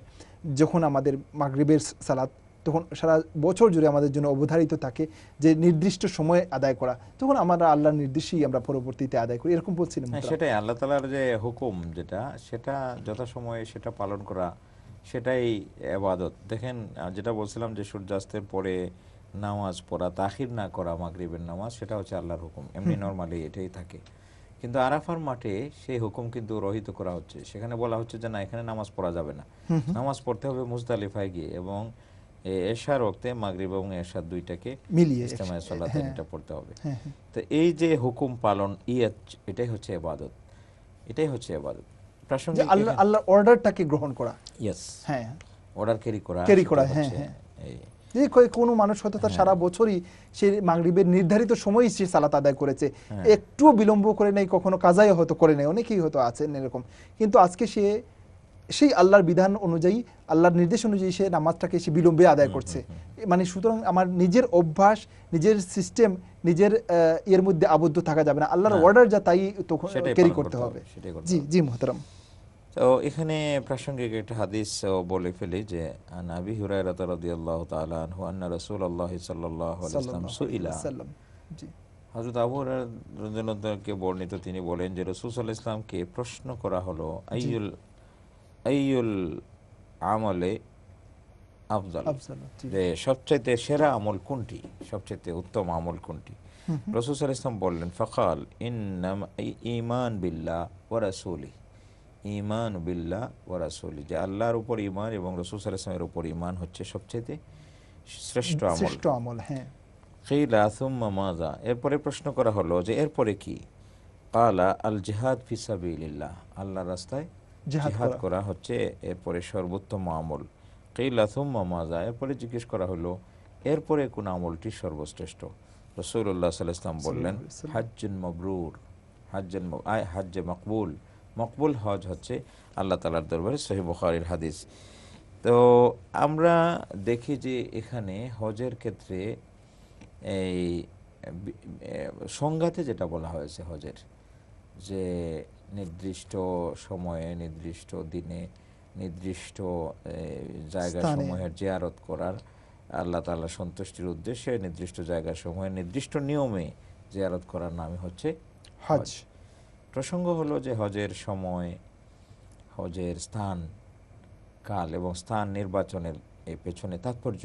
যখন আমাদের মাগরিবের সালাত, তখন সারা বছর জুড়ে আমাদের জন্য অবধারিত থাকে যে নির্দিষ্ট সময়ে আদায় করা, তখন আমরা আল্লাহর নির্দেশেই আমরা পরবর্তীতে আদায় করি, এরকম বলছিলাম। সেটাই আল্লাহ তাআলার যে হুকুম, যেটা সেটা যথাসময়ে সেটা পালন করা, সেটাই ইবাদত। দেখেন যেটা বলছিলাম যে সূর্যাস্তের পরে নামাজ পড়া, তাখির না করা মাগরিবের নামাজ, সেটা হচ্ছে আল্লাহর হুকুম, এমনি নরমালি এটাই থাকে। কিন্তু আরাফার মাঠে সেই হুকুম কিন্তু রহিত করা হচ্ছে। সেখানে বলা হচ্ছে যে না, এখানে নামাজ পড়া যাবে না, নামাজ পড়তে হবে মুজদালিফায় গিয়ে, এবং এশার ওয়াক্তে মাগরিব এবং এশার দুইটাকে মিলিয়ে ইজতেমায়ে সালাতে এটা পড়তে হবে। হ্যাঁ। তো এই যে হুকুম পালন, এটাই হচ্ছে ইবাদত, এটাই হচ্ছে ইবাদত। যে প্রাসঙ্গিক আল্লাহর অর্ডারটাকে গ্রহণ করা, ইয়েস, হ্যাঁ, অর্ডার ক্যারি করা। হ্যাঁ হ্যাঁ। যে কোনো মানুষ হয়তো তার সারা বছরই সে মাগরিবের নির্ধারিত সময়ই সে সালাত আদায় করেছে, একটুও বিলম্ব করে নেই, কখনো কাজাই হয়তো করে নেই, অনেকেই হয়তো আছেন এরকম, কিন্তু আজকে সে সেই আল্লাহর বিধান অনুযায়ী, আল্লাহর নির্দেশ অনুযায়ী সে নামাজটাকে সে বিলম্বে আদায় করছে। মানে সুতরাং আমার নিজের অভ্যাস, নিজের সিস্টেম, নিজের এর মধ্যে আবদ্ধ থাকা যাবে না, আল্লাহর অর্ডার যা তাই তখন ক্যারি করতে হবে। জি জি মুহতারাম। তো এখানে প্রাসঙ্গিক একটা হাদিস বলে ফেলি যে আন আবি হুরায়রা রাদিয়াল্লাহু তাআলা আনহু আন্না রাসূলুল্লাহ সাল্লাল্লাহু আলাইহি ওয়াসাল্লাম সুইলা, জি, হযরত আবু হুরায়রা রাদিয়াল্লাহু তাআলাকে বর্ণিত, তিনি বলেন যে রাসূল সাল্লাল্লাহু আলাইহি ওয়াসাল্লামকে প্রশ্ন করা হলো আইয়ুল আমলে আফজাল, যে সবচেয়ে সেরা আমল কোনটি, সবচেয়ে উত্তম আমল কোনটি? রাসূল সাল্লাল্লাহু আলাইহি ওয়াসাল্লাম বললেন ফাকাল ইন্নাম ঈমান বিল্লাহ ওয়া রাসূলি, ঈমান বিল্লাহ ওয়া রাসূলি, যে আল্লাহর উপর ঈমান এবং রাসূল সাল্লাল্লাহু আলাইহি ওয়াসাল্লামের উপর ঈমান হচ্ছে সবচেয়ে শ্রেষ্ঠ আমল। হ্যাঁ। কিলা সুম্মা মাযা, এরপরে প্রশ্ন করা হলো যে এরপরে কি? ক্বালা আল জিহাদ ফি সাবিলিল্লাহ, আল্লাহর রাস্তায় জিহাদ করা হচ্ছে এরপরে সর্বোত্তম আমল। কিলা সুম্মা মাযা, এরপরে জিজ্ঞেস করা হলো এরপরে কোন আমলটি সর্বশ্রেষ্ঠ? রাসূলুল্লাহ সাল্লাল্লাহু আলাইহি ওয়াসাল্লাম বললেন হাজ্জুন মাবরুর, হাজ্জে মাকবুল, মকবুল হজ হচ্ছে আল্লাহ তাআলার দরবারে। সহিহ বুখারীর হাদিস। তো আমরা দেখি যে এখানে হজের ক্ষেত্রে এই সংজ্ঞাতে যেটা বলা হয়েছে হজের, যে নির্দিষ্ট সময়ে, নির্দিষ্ট দিনে, নির্দিষ্ট জায়গা সমূহের জিয়ারত করার, আল্লাহ তাআলার সন্তুষ্টির উদ্দেশ্যে নির্দিষ্ট জায়গা সমূহে নির্দিষ্ট নিয়মে জিয়ারত করার নামই হচ্ছে হজ। প্রসঙ্গ হলো যে হজের সময়, হজের স্থান, কাল এবং স্থান নির্বাচনের এই পেছনে তাৎপর্য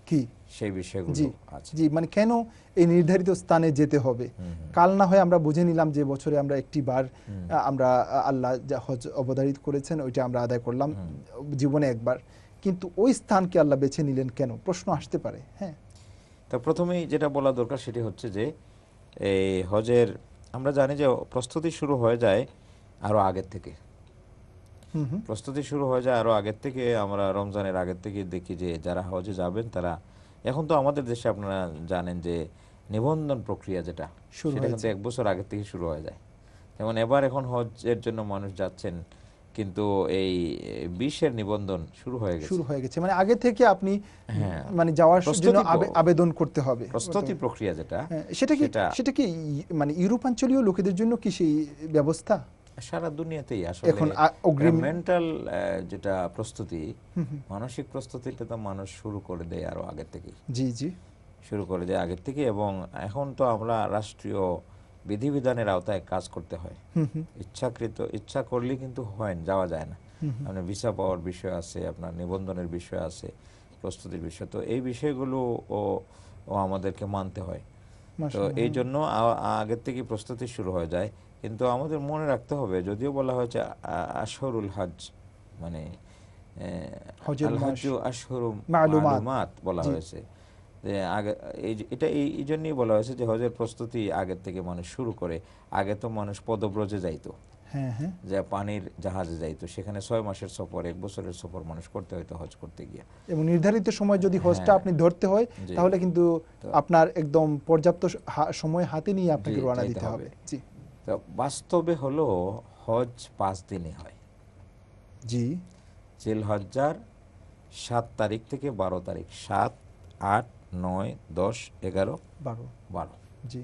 কি, সেই বিষয়গুলো আছে। জি, মানে কেন এই নির্ধারিত স্থানে যেতে হবে? কাল না হয় আমরা বুঝে নিলাম যে বছরে আমরা একটি বার আমরা আল্লাহ যা হজ অবধারিত করেছেন ওইটা আমরা আদায় করলাম জীবনে একবার, কিন্তু ওই স্থানকে আল্লাহ বেছে নিলেন কেন, প্রশ্ন আসতে পারে। হ্যাঁ, তো প্রথমেই যেটা বলা দরকার সেটি হচ্ছে যে এই হজের আমরা জানি যে প্রস্তুতি শুরু হয়ে যায় আরো আগের থেকে। প্রস্তুতি শুরু হয়ে যায় আরো আগের থেকে। আমরা রমজানের আগের থেকে দেখি যে যারা হজে যাবেন তারা, এখন তো আমাদের দেশে আপনারা জানেন যে নিবন্ধন প্রক্রিয়া যেটা, সেটা কিন্তু 1 বছর আগের থেকে শুরু হয়ে যায়। যেমন এবার এখন হজের জন্য মানুষ যাচ্ছেন, কিন্তু এই 20-এর নিবন্ধন শুরু হয়ে গেছে। মানে আগে থেকে আপনি মানে যাওয়ার জন্য আবেদন করতে হবে। প্রস্তুতি প্রক্রিয়া যেটা, সেটা কি মানে ইউরোপাঞ্চলীয় লোকেদের জন্য কি সেই ব্যবস্থা? সারা দুনিয়াতেই আসলে মেন্টাল যেটা প্রস্তুতি, মানসিক প্রস্তুতিটা তো মানুষ শুরু করে দেয় আরো আগে থেকে। জি জি, শুরু করে দেয় আগে থেকে। এবং এখন তো আমরা রাষ্ট্রীয় বিধিবিধানের আওতায় কাজ করতে হয়। ইচ্ছা করলে কিন্তু হয়, যাওয়া যায় না। আপনার ভিসা পাওয়ার বিষয় আছে, আপনার নিবন্ধনের বিষয় আছে, প্রস্তুতির বিষয়, তো এই বিষয়গুলো ও আমাদেরকে মানতে হয়। তো এই জন্য আগের থেকে প্রস্তুতি শুরু হয়ে যায়। কিন্তু আমাদের মনে রাখতে হবে, যদিও বলা হয়েছে আশহুরুল হজ, মানে আল হজ্জু আশহুরুম মালুমাত বলা হয়েছে, যে আগে এটা এই জন্যই বলা হয়েছে যে হজের প্রস্তুতি আগের থেকে মানুষ শুরু করে। আগে তো মানুষ পদব্রজে যাইতো, যে পানির জাহাজে যাইতো, সেখানে 6 মাসের সফর, 1 বছরের সফর মানুষ করতে হইতো হজ করতে গিয়ে। এবং নির্ধারিত সময় যদি হজটা আপনি ধরতে হয় তাহলে কিন্তু আপনার একদম পর্যাপ্ত সময় হাতে নিয়ে আপনাকে রওনা দিতে হবে। জি, তো বাস্তবে হলো হজ 5 দিনে হয়। জি, জিলহজ্জার 7 তারিখ থেকে 12 তারিখ, 7, 8, 9, 10, 11, 12। জি,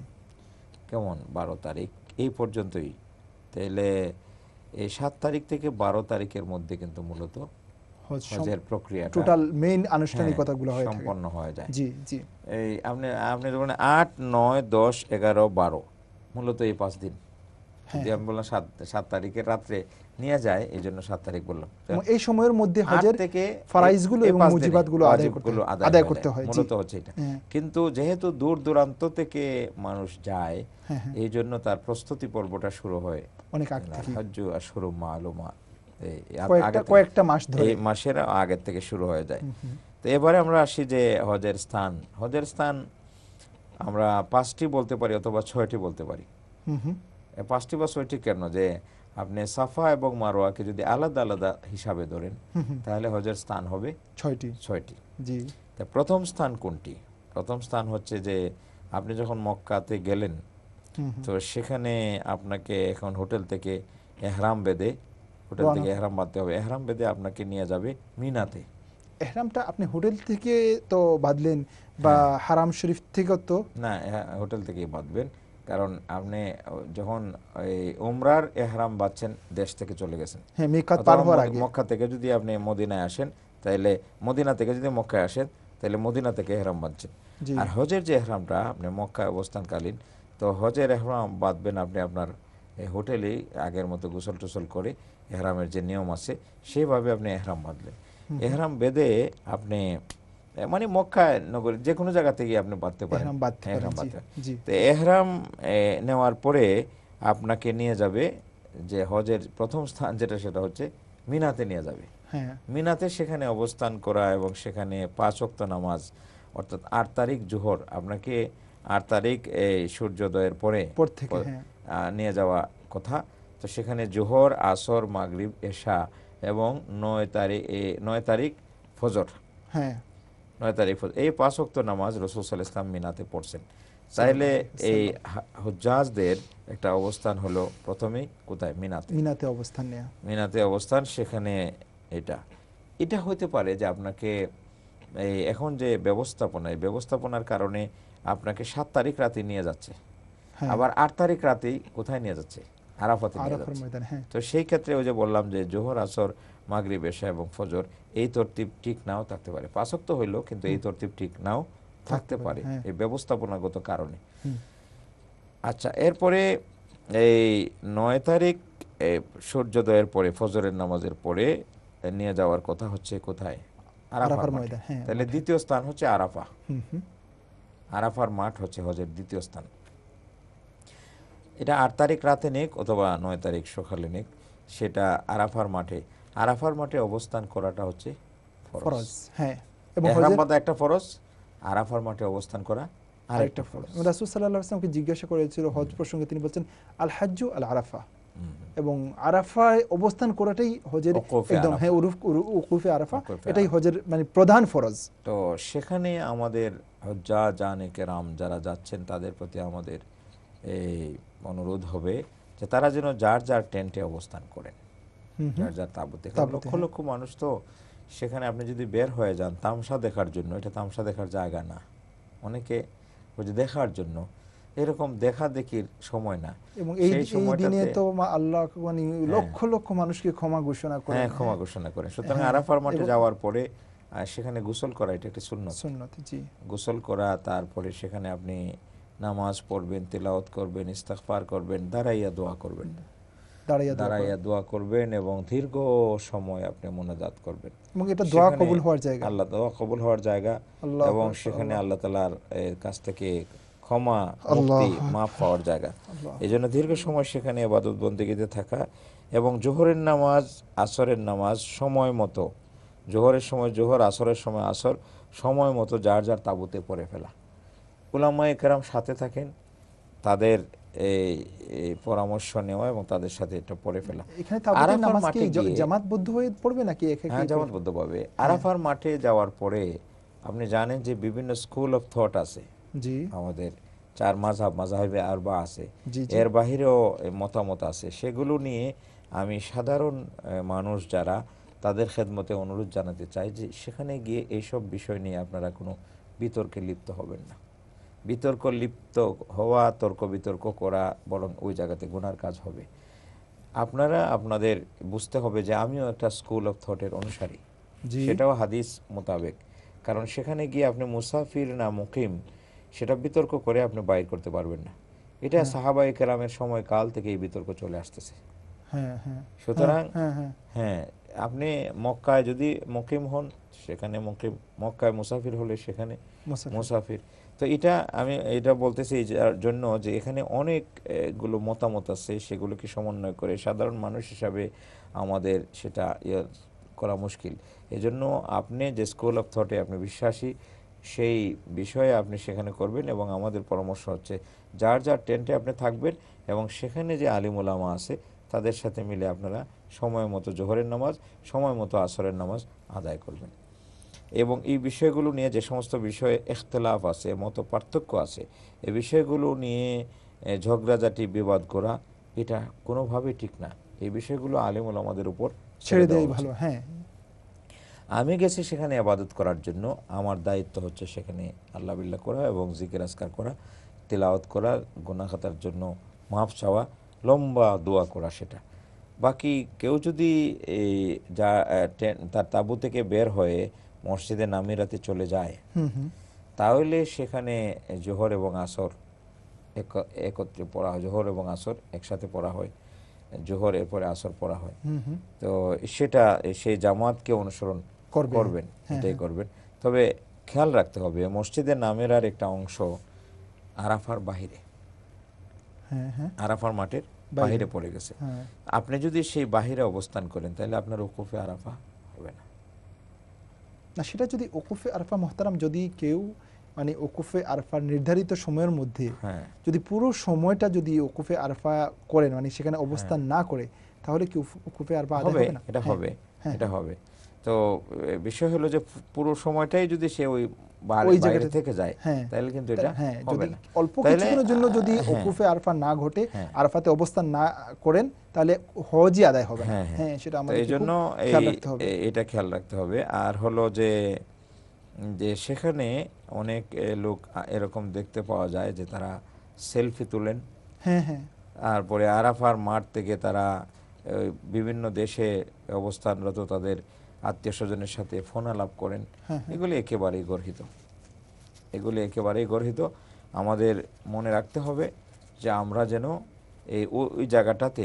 কেমন 12 তারিখ এই পর্যন্তই। তাহলে এই 7 তারিখ থেকে 12 তারিখের মধ্যে কিন্তু মূলত হজের প্রক্রিয়াটা টোটাল মেইন আনুষ্ঠানিকতাগুলো হয়ে থাকে, সম্পন্ন হয়ে যায়। জি জি। এই আপনি যখন 8, 9, 10, 11, 12 মূলত এই 5 দিন। যদি আমি বললাম 7 তারিখের রাত্রে নিয়ে যায়, এই জন্য 7 তারিখ বললাম। এই সময়ের মধ্যে 8 হজের থেকে ফরাইজগুলো এবং মুজিবাতগুলো ওয়াজিবগুলো আদায় করতে হয়, মূলত হচ্ছে এটা। কিন্তু যেহেতু দূর দূরান্ত থেকে মানুষ যায়, এই জন্য তার প্রস্তুতি পর্বটা শুরু হয় অনেক আগে থেকে, হজ্জ আশহুরুম মালুমাত, কয়েকটা মাস ধরে, এই মাসের আগের থেকে শুরু হয়ে যায়। তো এবারে আমরা আসি যে হজের স্থান। হজের স্থান আমরা 5টি বলতে পারি অথবা 6টি বলতে পারি। 5টি বা 6টি কেন, যে আপনি সাফা এবং মারওয়াকে যদি আলাদা আলাদা হিসাবে ধরেন তাহলে হজের স্থান হবে 6টি। জি। তা প্রথম স্থান কোনটি? প্রথম স্থান হচ্ছে যে আপনি যখন মক্কাতে গেলেন, তো সেখানে আপনাকে এখন হোটেল থেকে এহরাম বেঁধে, হোটেল থেকে এহরাম বাঁধতে হবে। এহরাম বেঁধে আপনাকে নিয়ে যাবে মিনাতে। এহরামটা আপনি হোটেল থেকে তো বাঁধলেন বা হারাম শরীফ থেকে? তো না, হোটেল থেকেই বাঁধবেন, কারণ আপনি যখন এই উমরার এহরাম বাঁধছেন দেশ থেকে চলে গেছেন, মিকাত পার হওয়ার আগে। মক্কা থেকে যদি আপনি মদিনায় আসেন, তাহলে মদিনা থেকে যদি মক্কায় আসেন, তাহলে মদিনা থেকে এহরাম বাঁধছেন। আর হজের যে এহরামটা আপনি মক্কায় অবস্থানকালীন, তো হজের এহরাম বাঁধবেন আপনি আপনার হোটেলেই আগের মতো গোসল টোসল করে, এহরামের যে নিয়ম আছে সেইভাবে আপনি এহরাম বাঁধলেন। এহরাম বেঁধে আপনি মানে মক্কা নগরী যে কোনো জায়গা থেকে আপনি বাঁধতে পারেন, এহরাম বাঁধতে। তো এহরাম নেওয়ার পরে আপনাকে নিয়ে যাবে যে হজের প্রথম স্থান যেটা, সেটা হচ্ছে মিনাতে নিয়ে যাবে। মিনাতে সেখানে অবস্থান করা এবং সেখানে 5 ওয়াক্ত নামাজ, অর্থাৎ 8 তারিখ জোহর, আপনাকে 8 তারিখ এই সূর্যোদয়ের পরে নিয়ে যাওয়া কথা। তো সেখানে জোহর, আসর, মাগরিব, এশা এবং 9 তারিখ ফজর, 9 তারিখ ফজর, এই 5 ওয়াক্ত নামাজ রাসূল সাল্লাল্লাহু আলাইহি ওয়াসাল্লাম মিনাতে পড়ছেন। তাইলে এই হুজ্জাজদের একটা অবস্থান হলো প্রথমেই কোথায়? মিনাতে অবস্থান নেয়া, মিনাতে অবস্থান। সেখানে এটা হতে পারে যে আপনাকে এই এখন যে ব্যবস্থাপনার কারণে আপনাকে 7 তারিখ রাতে নিয়ে যাচ্ছে, আবার 8 তারিখ রাতেই কোথায় নিয়ে যাচ্ছে? আরাফাতে নিয়ে যাচ্ছে। তো সেই ক্ষেত্রে ওই যে বললাম যে জোহর, আসর, মাগরিব, এশা এবং ফজর, এই তরতিব ঠিক নাও থাকতে পারে। 5 ওয়াক্ত হইল, কিন্তু এই তরতিব ঠিক নাও থাকতে পারে এই ব্যবস্থাপনাগত কারণে। আচ্ছা, এরপরে এই 9 তারিখ সূর্যোদয়ের পরে, ফজরের নামাজের পরে নিয়ে যাওয়ার কথা হচ্ছে কোথায়? আরাফার মাঠে। তাহলে দ্বিতীয় স্থান হচ্ছে আরাফা। আরাফার মাঠ হচ্ছে হজের দ্বিতীয় স্থান। এটা 8 তারিখ রাতে নিক অথবা 9 তারিখ সকালে নিক, সেটা আরাফার মাঠে। আরাফার মাঠে অবস্থান করাটা হচ্ছে ফরজ। ইহরাম বাঁধা একটা ফরজ, আরাফার মাঠে অবস্থান করা আরেকটা ফরজ। রাসূল সাল্লাল্লাহু আলাইহি ওয়াসাল্লামকে জিজ্ঞাসা করেছিল হজ প্রসঙ্গে, তিনি বলেছেন আল হাজ্জু আল আরাফা, এবং আরাফায় অবস্থান করাটাই হজের একদম উকুফে আরাফা, এটাই হজের মানে প্রধান ফরজ। তো সেখানে আমাদের হুজ্জাজানে কেরাম যারা যাচ্ছেন, তাদের প্রতি আমাদের এই অনুরোধ হবে যে তারা যেন যার যার টেন্টে অবস্থান করেন, যার যার তাঁবুতে। লক্ষ লক্ষ মানুষ, তো সেখানে আপনি যদি বের হয়ে যান তামসা দেখার জন্য, এটা তামসা দেখার জায়গা না, অনেকে ওই যে দেখার জন্য, এরকম দেখা দেখির সময় না। এবং এই দিনে তো আল্লাহ মানে লক্ষ লক্ষ মানুষকে ক্ষমা ঘোষণা করেন। ক্ষমা ঘোষণা করেন। সুতরাং আরাফার মাঠে যাওয়ার পরে সেখানে গোসল করা, এটা একটি সুন্নত। গোসল করা, তারপরে সেখানে আপনি নামাজ পড়বেন, তিলাওয়াত করবেন, ইস্তিগফার করবেন, দাঁড়াইয়া দোয়া করবেন এবং দীর্ঘ সময় আপনি মুনাজাত করবেন। এবং এটা দোয়া কবুল হওয়ার জায়গা, আল্লাহ দোয়া কবুল হওয়ার জায়গা, এবং সেখানে আল্লাহ তাআলার কাছ থেকে ক্ষমা, মুক্তি, মাফ পাওয়ার জায়গা। এই জন্য দীর্ঘ সময় সেখানে ইবাদত বন্দেগীতে থাকা, এবং জোহরের নামাজ, আসরের নামাজ সময় মতো, জোহরের সময় জোহর, আসরের সময় আসর, সময় মতো যার যার তাঁবুতে পড়ে ফেলা। উলামায়ে কেরাম সাথে থাকেন, তাদের এই পরামর্শ নেওয়া এবং তাদের সাথে এটা পড়ে ফেলা। আরাফার মাঠে জামাতবদ্ধ হয়ে পড়বে নাকি? জামাতবদ্ধভাবে। আরাফার মাঠে যাওয়ার পরে আপনি জানেন যে বিভিন্ন স্কুল অফ থট আছে, আমাদের 4 মাযহাবে আরবা আছে, এর বাহিরেও মতামত আছে। সেগুলো নিয়ে আমি সাধারণ মানুষ যারা, তাদের খেদমতে অনুরোধ জানাতে চাই যে সেখানে গিয়ে এইসব বিষয় নিয়ে আপনারা কোনো বিতর্কে লিপ্ত হবেন না। বিতর্ক লিপ্ত হওয়া, তর্ক বিতর্ক করা বরং ওই জায়গাতে গুনার কাজ হবে। আপনারা আপনাদের বুঝতে হবে যে আমিও একটা স্কুল অফ থটের অনুসারী, জি। সেটাও হাদিস মোতাবেক। কারণ সেখানে গিয়ে আপনি মুসাফির না মুকিম সেটা বিতর্ক করে আপনি বাইর করতে পারবেন না। এটা হ্যাঁ সাহাবায়ে কেরামের সময় কাল থেকে এই বিতর্ক চলে আসতেছে। হ্যাঁ হ্যাঁ হ্যাঁ সুতরাং হ্যাঁ হ্যাঁ হ্যাঁ, আপনি মক্কায় যদি মুকিম হন সেখানে মুকিম, মক্কায় মুসাফির হলে সেখানে মুসাফির। মুসাফির। তো এটা আমি এটা বলতেছি যার জন্য যে এখানে অনেক গুলো মতামত আছে, সেগুলোকে সমন্বয় করে সাধারণ মানুষ হিসাবে আমাদের সেটা করা মুশকিল। এজন্য আপনি যে স্কুল অফ থটে আপনি বিশ্বাসী সেই বিষয়ে আপনি সেখানে করবেন, এবং আমাদের পরামর্শ হচ্ছে যার যার টেন্টে আপনি থাকবেন এবং সেখানে যে আলিম ওলামা আছে তাদের সাথে মিলে আপনারা সময় মতো জোহরের নামাজ, সময় মতো আসরের নামাজ আদায় করবেন। এবং এই বিষয়গুলো নিয়ে যে সমস্ত বিষয়ে ইখতিলাফ আছে, মত পার্থক্য আছে, এই বিষয়গুলো নিয়ে ঝগড়াঝাটি বিবাদ করা এটা কোনোভাবেই ঠিক না। এই বিষয়গুলো আলিম ওলামাদের উপর ছেড়ে দেওয়া দেওয়াই উচিত। ভালো। হ্যাঁ, আমি গেছি সেখানে ইবাদত করার জন্য, আমার দায়িত্ব হচ্ছে সেখানে আল্লাহ বিল্লাহ করা এবং জিকির আজকার করা, তিলাওয়াত করা, গুনাহ খাতার জন্য মাফ চাওয়া, লম্বা দোয়া করা। সেটা বাকি কেউ যদি এই যা তার তাঁবু থেকে বের হয়ে মসজিদে নামিরাতে চলে যায়, হুম হুম তাহলে সেখানে জোহর এবং আসর একত্রে পড়া হয়, জোহর এবং আসর একসাথে পড়া হয়, জোহর এরপরে আসর পড়া হয়। হুম হুম তো সেটা সেই জামাতকে অনুসরণ করবেন, হ্যাঁ এটাই হ্যাঁ করবেন। তবে খেয়াল রাখতে হবে মসজিদের নামের আর একটা অংশ আরাফার বাহিরে, হ্যাঁ হ্যাঁ আরাফার মাঠের বাইরে। বাহিরে পড়ে গেছে। হ্যাঁ, আপনি যদি সেই বাহিরে অবস্থান করেন তাহলে আপনার উকুফে আরাফা হবে না। না সেটা যদি ওকুফে আরফা মোহতারাম, যদি কেউ মানে ওকুফে আরফার নির্ধারিত সময়ের মধ্যে হ্যাঁ যদি পুরো সময়টা যদি ওকুফে আরফা করেন, মানে সেখানে অবস্থান না করে, তাহলে কি ওকুফে আরফা আদায় হবে, হবে না? এটা হ্যাঁ, হবে, হ্যাঁ, এটা হবে। তো বিষয় হলো যে পুরো সময়টাই যদি সে ওই ওই বাইরে জায়গাটা থেকে যায় হ্যাঁ তাহলে কিন্তু এটা হ্যাঁ, হবে যদি না। অল্প তাইলে কিছুক্ষণের জন্য যদি হ্যাঁ ওকুফে আরফা না ঘটে, হ্যাঁ আরফাতে অবস্থান না করেন, তাহলে হজই আদায় হবে না। হ্যাঁ হ্যাঁ হ্যাঁ, সেটা তো এই আমাদেরকে খুব জন্য খেয়াল রাখতে হবে। এটা খেয়াল রাখতে হবে। আর হলো যে যে সেখানে অনেক লোক এরকম দেখতে পাওয়া যায় যে তারা সেলফি তোলেন, হ্যাঁ হ্যাঁ তারপরে আরাফার মাঠ থেকে তারা বিভিন্ন দেশে অবস্থানরত তাদের আত্মীয় স্বজনের সাথে ফোন আলাপ করেন। হ্যাঁ হ্যাঁ এগুলি একেবারেই গর্হিত, এগুলি একেবারেই গর্হিত। আমাদের মনে রাখতে হবে যে আমরা যেন এই ওই জায়গাটাতে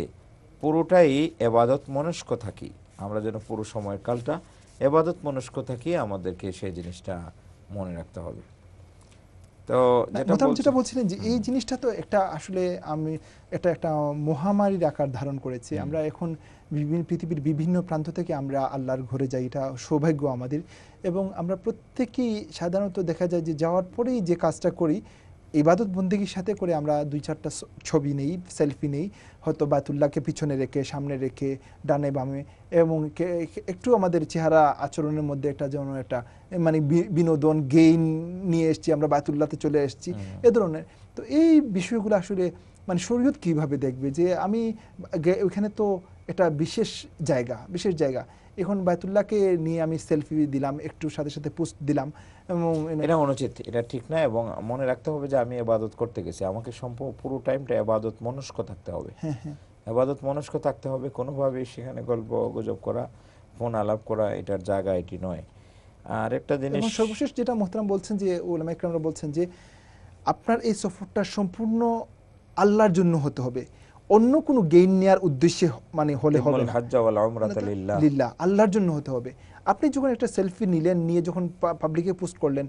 পুরোটাই এবাদত মনস্ক থাকি, আমরা যেন পুরো সময়ের কালটা এবাদত মনস্ক থাকি, আমাদেরকে সেই জিনিসটা মনে রাখতে হবে। তো যেটা বলছিলেন যে এই জিনিসটা তো একটা আসলে এটা একটা মহামারীর আকার ধারণ করেছে। আমরা এখন পৃথিবীর বিভিন্ন প্রান্ত থেকে আমরা আল্লাহর ঘরে যাই, এটা সৌভাগ্য আমাদের। এবং আমরা প্রত্যেকেই সাধারণত দেখা যায় যে যাওয়ার পরেই যে কাজটা করি, ইবাদত বন্দেগীর সাথে করে আমরা 2-4টা ছবি নেই, সেলফি নেই, হয়তো বায়তুল্লাহকে পিছনে রেখে সামনে রেখে ডানে বামে, এবং একটু আমাদের চেহারা আচরণের মধ্যে একটা যেন একটা মানে বিনোদন গেইন নিয়ে এসেছি, আমরা বায়তুল্লাহতে চলে এসেছি, এ ধরনের। তো এই বিষয়গুলো আসলে মানে শরীয়ত কিভাবে দেখবে যে আমি ওইখানে তো এটা বিশেষ জায়গা, এখন বায়তুল্লাহকে নিয়ে আমি সেলফি দিলাম, একটু সাথে সাথে পোস্ট দিলাম, এবং এটা অনুচিত, এটা ঠিক না। এবং মনে রাখতে হবে যে আমি ইবাদত করতে গেছি, আমাকে পুরো টাইমটা ইবাদত মনস্ক থাকতে হবে। হ্যাঁ হ্যাঁ ইবাদত মনস্ক থাকতে হবে, কোনোভাবেই সেখানে গল্প গুজব করা, ফোন আলাপ করা এটার জায়গা এটি নয়। আর একটা জিনিস, এবং সর্বশেষ যেটা মোহতারাম বলছেন যে উলামা ইকরামরা বলছেন যে আপনার এই সফরটা সম্পূর্ণ আল্লাহর জন্য হতে হবে, অন্য কোনো গেইন নেওয়ার উদ্দেশ্যে মানে হলে হবে না, লিল্লাহ, আল্লাহর জন্য হতে হবে। আপনি যখন একটা সেলফি নিলেন, নিয়ে যখন পাবলিকে পোস্ট করলেন,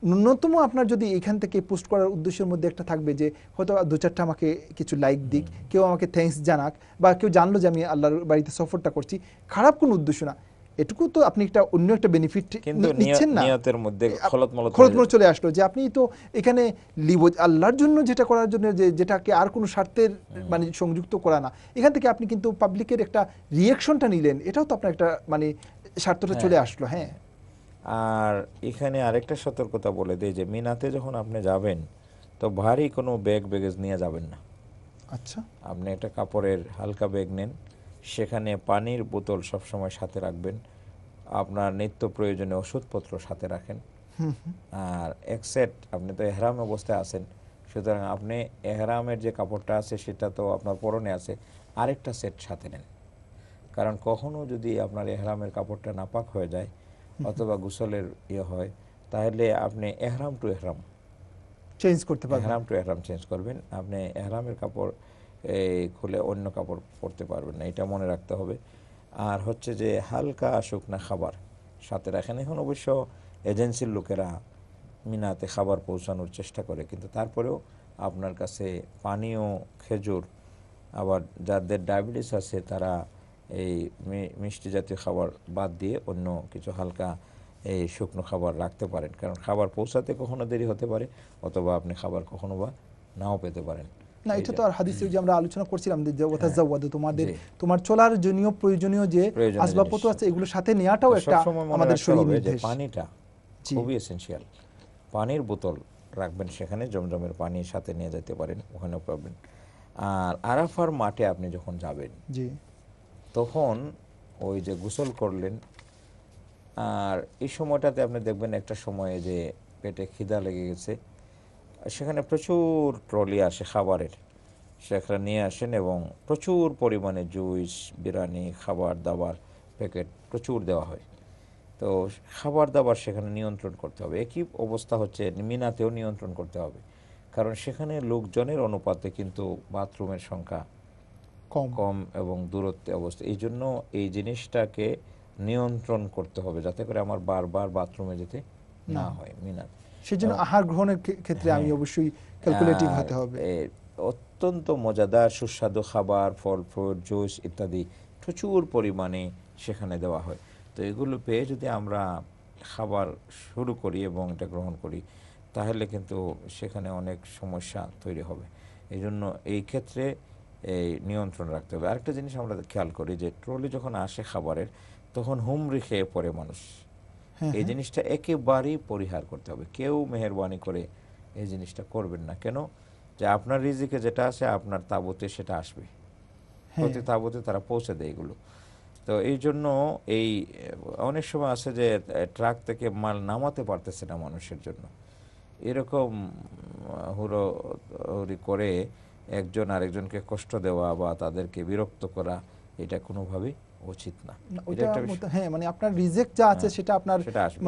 ন্যূনতম আপনার যদি এখান থেকে পোস্ট করার উদ্দেশ্যের মধ্যে একটা থাকবে যে হয়তো 2-4টা আমাকে কিছু লাইক দিক, কেউ আমাকে থ্যাঙ্কস জানাক, বা কেউ জানলো যে আমি আল্লাহর বাড়িতে সফরটা করছি, খারাপ কোনো উদ্দেশ্য না, এটুকু তো আপনি একটা অন্য একটা বেনিফিট নিচ্ছেন না। নিয়তের মধ্যে খলতমল চলে আসলো যে আপনি তো এখানে আল্লাহর জন্য যেটা করার জন্য, যেটাকে আর কোনো স্বার্থের মানে সংযুক্ত করা না, এখান থেকে আপনি কিন্তু পাবলিকের একটা রিয়াকশনটা নিলেন, এটাও তো আপনার একটা মানে স্বার্থটা চলে আসলো। হ্যাঁ, আর এখানে আরেকটা সতর্কতা বলে দেয় যে মিনাতে যখন আপনি যাবেন তো ভারী কোনো ব্যাগেজ নিয়ে যাবেন না। আচ্ছা, আপনি একটা কাপড়ের হালকা ব্যাগ নেন, সেখানে পানির বোতল সবসময় সাথে রাখবেন, আপনার নিত্য প্রয়োজনীয় ওষুধপত্র সাথে রাখেন। আর এক সেট, আপনি তো এহরাম অবস্থায় আছেন, সুতরাং আপনি এহরামের যে কাপড়টা আছে সেটা তো আপনার পরনে আছে, আরেকটা সেট সাথে নেন। কারণ কখনো যদি আপনার এহরামের কাপড়টা নাপাক হয়ে যায় অথবা গোসলের হয়, তাহলে আপনি এহরাম টু এহরাম চেঞ্জ করতে পারবেন। এহরাম টু এহরাম চেঞ্জ করবেন, আপনি এহরামের কাপড় খুলে অন্য কাপড় পরতে পারবেন না, এটা মনে রাখতে হবে। আর হচ্ছে যে হালকা শুকনা খাবার সাথে রাখেন। এখন অবশ্য এজেন্সির লোকেরা মিনাতে খাবার পৌঁছানোর চেষ্টা করে, কিন্তু তারপরেও আপনার কাছে পানীয় খেজুর, আবার যাদের ডায়াবেটিস আছে তারা এই মিষ্টি জাতীয় খাবার বাদ দিয়ে অন্য কিছু হালকা এই শুকনো খাবার রাখতে পারেন, কারণ খাবার পৌঁছাতে কখনো দেরি হতে পারে অথবা আপনি খাবার কখনো বা নাও পেতে পারেন। না, এটা তো আর হাদিসে যে আমরা আলোচনা করছিলাম যে ওয়াতাজাওয়াদু, তোমার চলার জন্য প্রয়োজনীয় যে আসবাবপত্র আছে এগুলোর সাথে নেওয়াটাও একটা আমাদের শরীর নির্দেশ। পানিটা খুবই এসেনশিয়াল। পানির বোতল রাখবেন সেখানে, জমজমের পানি সাথে নিয়ে যেতে পারেন, ওখানেও পাবেন। আর আরাফার মাঠে আপনি যখন যাবেন জি, তখন ওই যে গোসল করলেন, আর এই সময়টাতে আপনি দেখবেন একটা সময়ে যে পেটে খিদা লেগে গেছে, সেখানে প্রচুর ট্রলি আসে খাবারের, সেখানে নিয়ে আসেন এবং প্রচুর পরিমাণে জুস, বিরিয়ানি, খাবার দাবার প্যাকেট প্রচুর দেওয়া হয়। তো খাবার দাবার সেখানে নিয়ন্ত্রণ করতে হবে। একই অবস্থা হচ্ছে মিনাতেও নিয়ন্ত্রণ করতে হবে, কারণ সেখানে লোকজনের অনুপাতে কিন্তু বাথরুমের সংখ্যা কম এবং দূরত্বে অবস্থা। এই জন্য এই জিনিসটাকে নিয়ন্ত্রণ করতে হবে যাতে করে আমার বারবার বাথরুমে যেতে না হয় মিনাত। সেজন্য আহার গ্রহণের ক্ষেত্রে আমি অবশ্যই ক্যালকুলেটিভ হতে হবে। অত্যন্ত মজাদার সুস্বাদু খাবার, ফল ফ্রুট, জুস ইত্যাদি প্রচুর পরিমাণে সেখানে দেওয়া হয়। তো এগুলো পেয়ে যদি আমরা খাবার শুরু করি এবং এটা গ্রহণ করি, তাহলে কিন্তু সেখানে অনেক সমস্যা তৈরি হবে। এই জন্য এই ক্ষেত্রে এই নিয়ন্ত্রণ রাখতে হবে। আরেকটা জিনিস আমরা খেয়াল করি যে ট্রলি যখন আসে খাবারের, তখন হুমড়ি খেয়ে পড়ে মানুষ। এই জিনিসটা একেবারেই পরিহার করতে হবে। কেউ মেহেরবানি করে এই জিনিসটা করবেন না। কেন? যে আপনার রিজিকে যেটা আছে আপনার তাবুতে সেটা আসবে, প্রতি তাবুতে তারা পৌঁছে দেয় এগুলো। তো এই জন্য এই অনেক সময় আছে যে ট্রাক থেকে মাল নামাতে পারতেছে না মানুষের জন্য, এরকম হুড়োহুড়ি করে একজন আরেকজনকে কষ্ট দেওয়া বা তাদেরকে বিরক্ত করা, এটা কোনোভাবেই উচিত না। হ্যাঁ, মানে আপনার রিজেক্ট যা আছে সেটা আপনার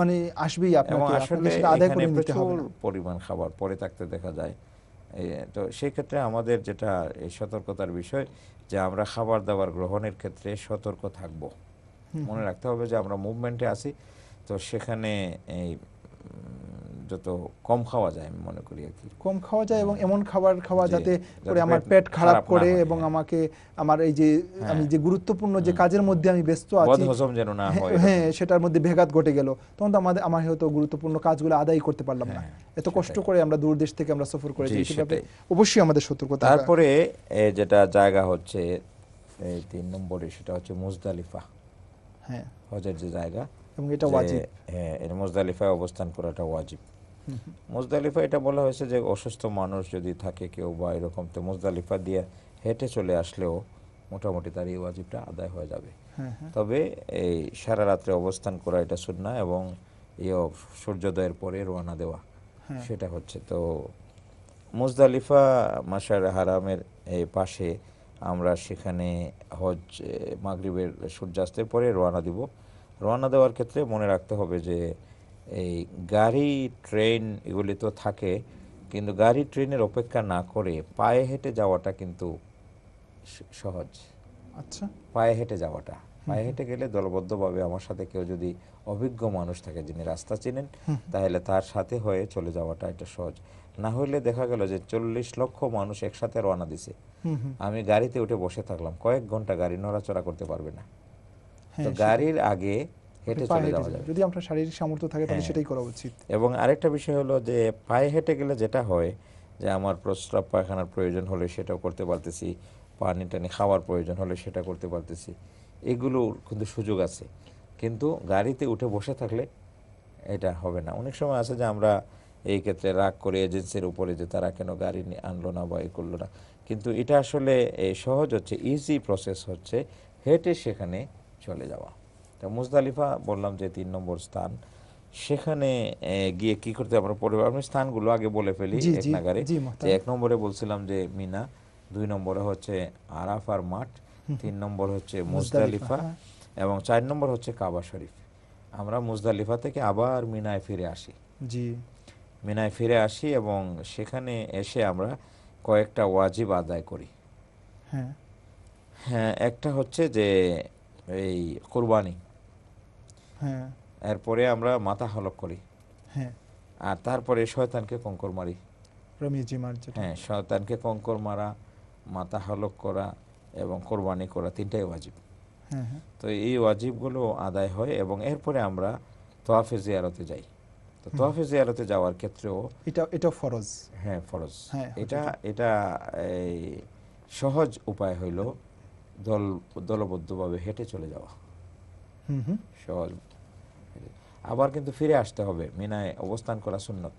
মানে আসবেই, আপনাকে আসলে সেটা আদায় করে নিতে হবে। প্রচুর পরিমাণ খাবার পরে থাকতে দেখা যায়। তো সেই ক্ষেত্রে আমাদের যেটা এই সতর্কতার বিষয় যে আমরা খাবার দাবার গ্রহণের ক্ষেত্রে সতর্ক থাকব। মনে রাখতে হবে যে আমরা মুভমেন্টে আছি, তো সেখানে এই যত কম খাওয়া যায় আমি মনে করি আর কি, কম খাওয়া যায় এবং এমন খাবার খাওয়া যাতে করে আমার পেট খারাপ করে এবং আমাকে আমার এই যে আমি যে গুরুত্বপূর্ণ যে কাজের মধ্যে আমি ব্যস্ত আছি বদহজম যেন না হয়, হ্যাঁ, সেটার মধ্যে ব্যাঘাত ঘটে গেল, তখন তো আমার হয়তো গুরুত্বপূর্ণ কাজগুলো আদায় করতে পারলাম না। এত কষ্ট করে আমরা দূর দেশ থেকে আমরা সফর করে যাই, সেটা অবশ্যই আমাদের সতর্কতা। তারপরে যেটা জায়গা হচ্ছে এই 3 নম্বরে, সেটা হচ্ছে মুজদালিফা। হ্যাঁ, হজের যে জায়গা, এবং এটা ওয়াজিব। হ্যাঁ, এর মুজদালিফায় অবস্থান করাটা ওয়াজিব। মুজদালিফা এটা বলা হয়েছে যে অসুস্থ মানুষ যদি থাকে কেউ বা এরকম, তো মুজদালিফা দিয়ে হেঁটে চলে আসলেও মোটামুটি তার এই ওয়াজিবটা আদায় হয়ে যাবে। তবে এই সারা রাত্রে অবস্থান করা এটা সুন্নাহ, এবং সূর্যোদয়ের পরে রওনা দেওয়া সেটা হচ্ছে। তো মুজদালিফা মাশার হারামের এই পাশে আমরা সেখানে হজ মাগরিবের সূর্যাস্তের পরে রওনা দিব। রওনা দেওয়ার ক্ষেত্রে মনে রাখতে হবে যে এই গাড়ি, ট্রেন এগুলি তো থাকে, কিন্তু গাড়ি ট্রেনের অপেক্ষা না করে পায়ে হেঁটে যাওয়াটা কিন্তু সহজ। আচ্ছা, পায়ে হেঁটে যাওয়াটা, পায়ে হেঁটে গেলে দলবদ্ধভাবে আমার সাথে কেউ যদি অভিজ্ঞ মানুষ থাকে যিনি রাস্তা চিনেন, তাহলে তার সাথে হয়ে চলে যাওয়াটা এটা সহজ। না হলে দেখা গেল যে 40 লক্ষ মানুষ একসাথে রওনা দিছে, আমি গাড়িতে উঠে বসে থাকলাম, কয়েক ঘন্টা গাড়ি নড়াচড়া করতে পারবে না। তো গাড়ির আগে হেঁটে চলে যাওয়া যাবে, যদি আপনার শারীরিক সামর্থ্য থাকে তাহলে সেটাই করা উচিত। এবং আরেকটা বিষয় হলো যে পায়ে হেঁটে গেলে যেটা হয় যে আমার প্রস্রাব পায়খানার প্রয়োজন হলে সেটাও করতে পারতেছি, পানি টানি খাওয়ার প্রয়োজন হলে সেটা করতে পারতেছি, এগুলোর কিন্তু সুযোগ আছে। কিন্তু গাড়িতে উঠে বসে থাকলে এটা হবে না। অনেক সময় আছে যে আমরা এই ক্ষেত্রে রাগ করে এজেন্সির উপরে যে তারা কেন গাড়ি আনলো না বা এই করলো না, কিন্তু এটা আসলে সহজ হচ্ছে, ইজি প্রসেস হচ্ছে হেঁটে সেখানে চলে যাওয়া। তো মুজদালিফা বললাম যে 3 নম্বর স্থান, সেখানে গিয়ে কি করতে আমরা পরিবার, আমি স্থানগুলো আগে বলে ফেলি এক নাগারে। যে 1 নম্বরে বলছিলাম যে মিনা, 2 নম্বরে হচ্ছে আরাফার মাঠ, 3 নম্বর হচ্ছে মুজদালিফা, মুজদালিফা হ্যাঁ। এবং 4 নম্বর হচ্ছে কাবা শরীফ। আমরা মুজদালিফা থেকে আবার মিনায় ফিরে আসি। জি, মিনায় ফিরে আসি এবং সেখানে এসে আমরা কয়েকটা ওয়াজিব আদায় করি। হ্যাঁ, হ্যাঁ, একটা হচ্ছে যে এই কুরবানি, হ্যাঁ, এরপরে আমরা মাথা হলক করি, হ্যাঁ, আর তারপরে শয়তানকে কঙ্কর মারি। রমিজি মার যেটা, হ্যাঁ, শয়তানকে কঙ্কর মারা, মাথা হলক করা এবং কোরবানি করা, তিনটাই ওয়াজিব। হ্যাঁ, হ্যাঁ, তো এই ওয়াজিবগুলো আদায় হয় এবং এরপরে আমরা তোয়াফে জিয়ারতে যাই। তো তোয়াফে জিয়ারতে যাওয়ার ক্ষেত্রেও এটা ফরজ। হ্যাঁ ফরজ। হ্যাঁ, এটা এই সহজ উপায় হইল দলবদ্ধভাবে হেঁটে চলে যাওয়া, হুম হুম, সহজ। আবার কিন্তু ফিরে আসতে হবে, মিনায় অবস্থান করা সুন্নত।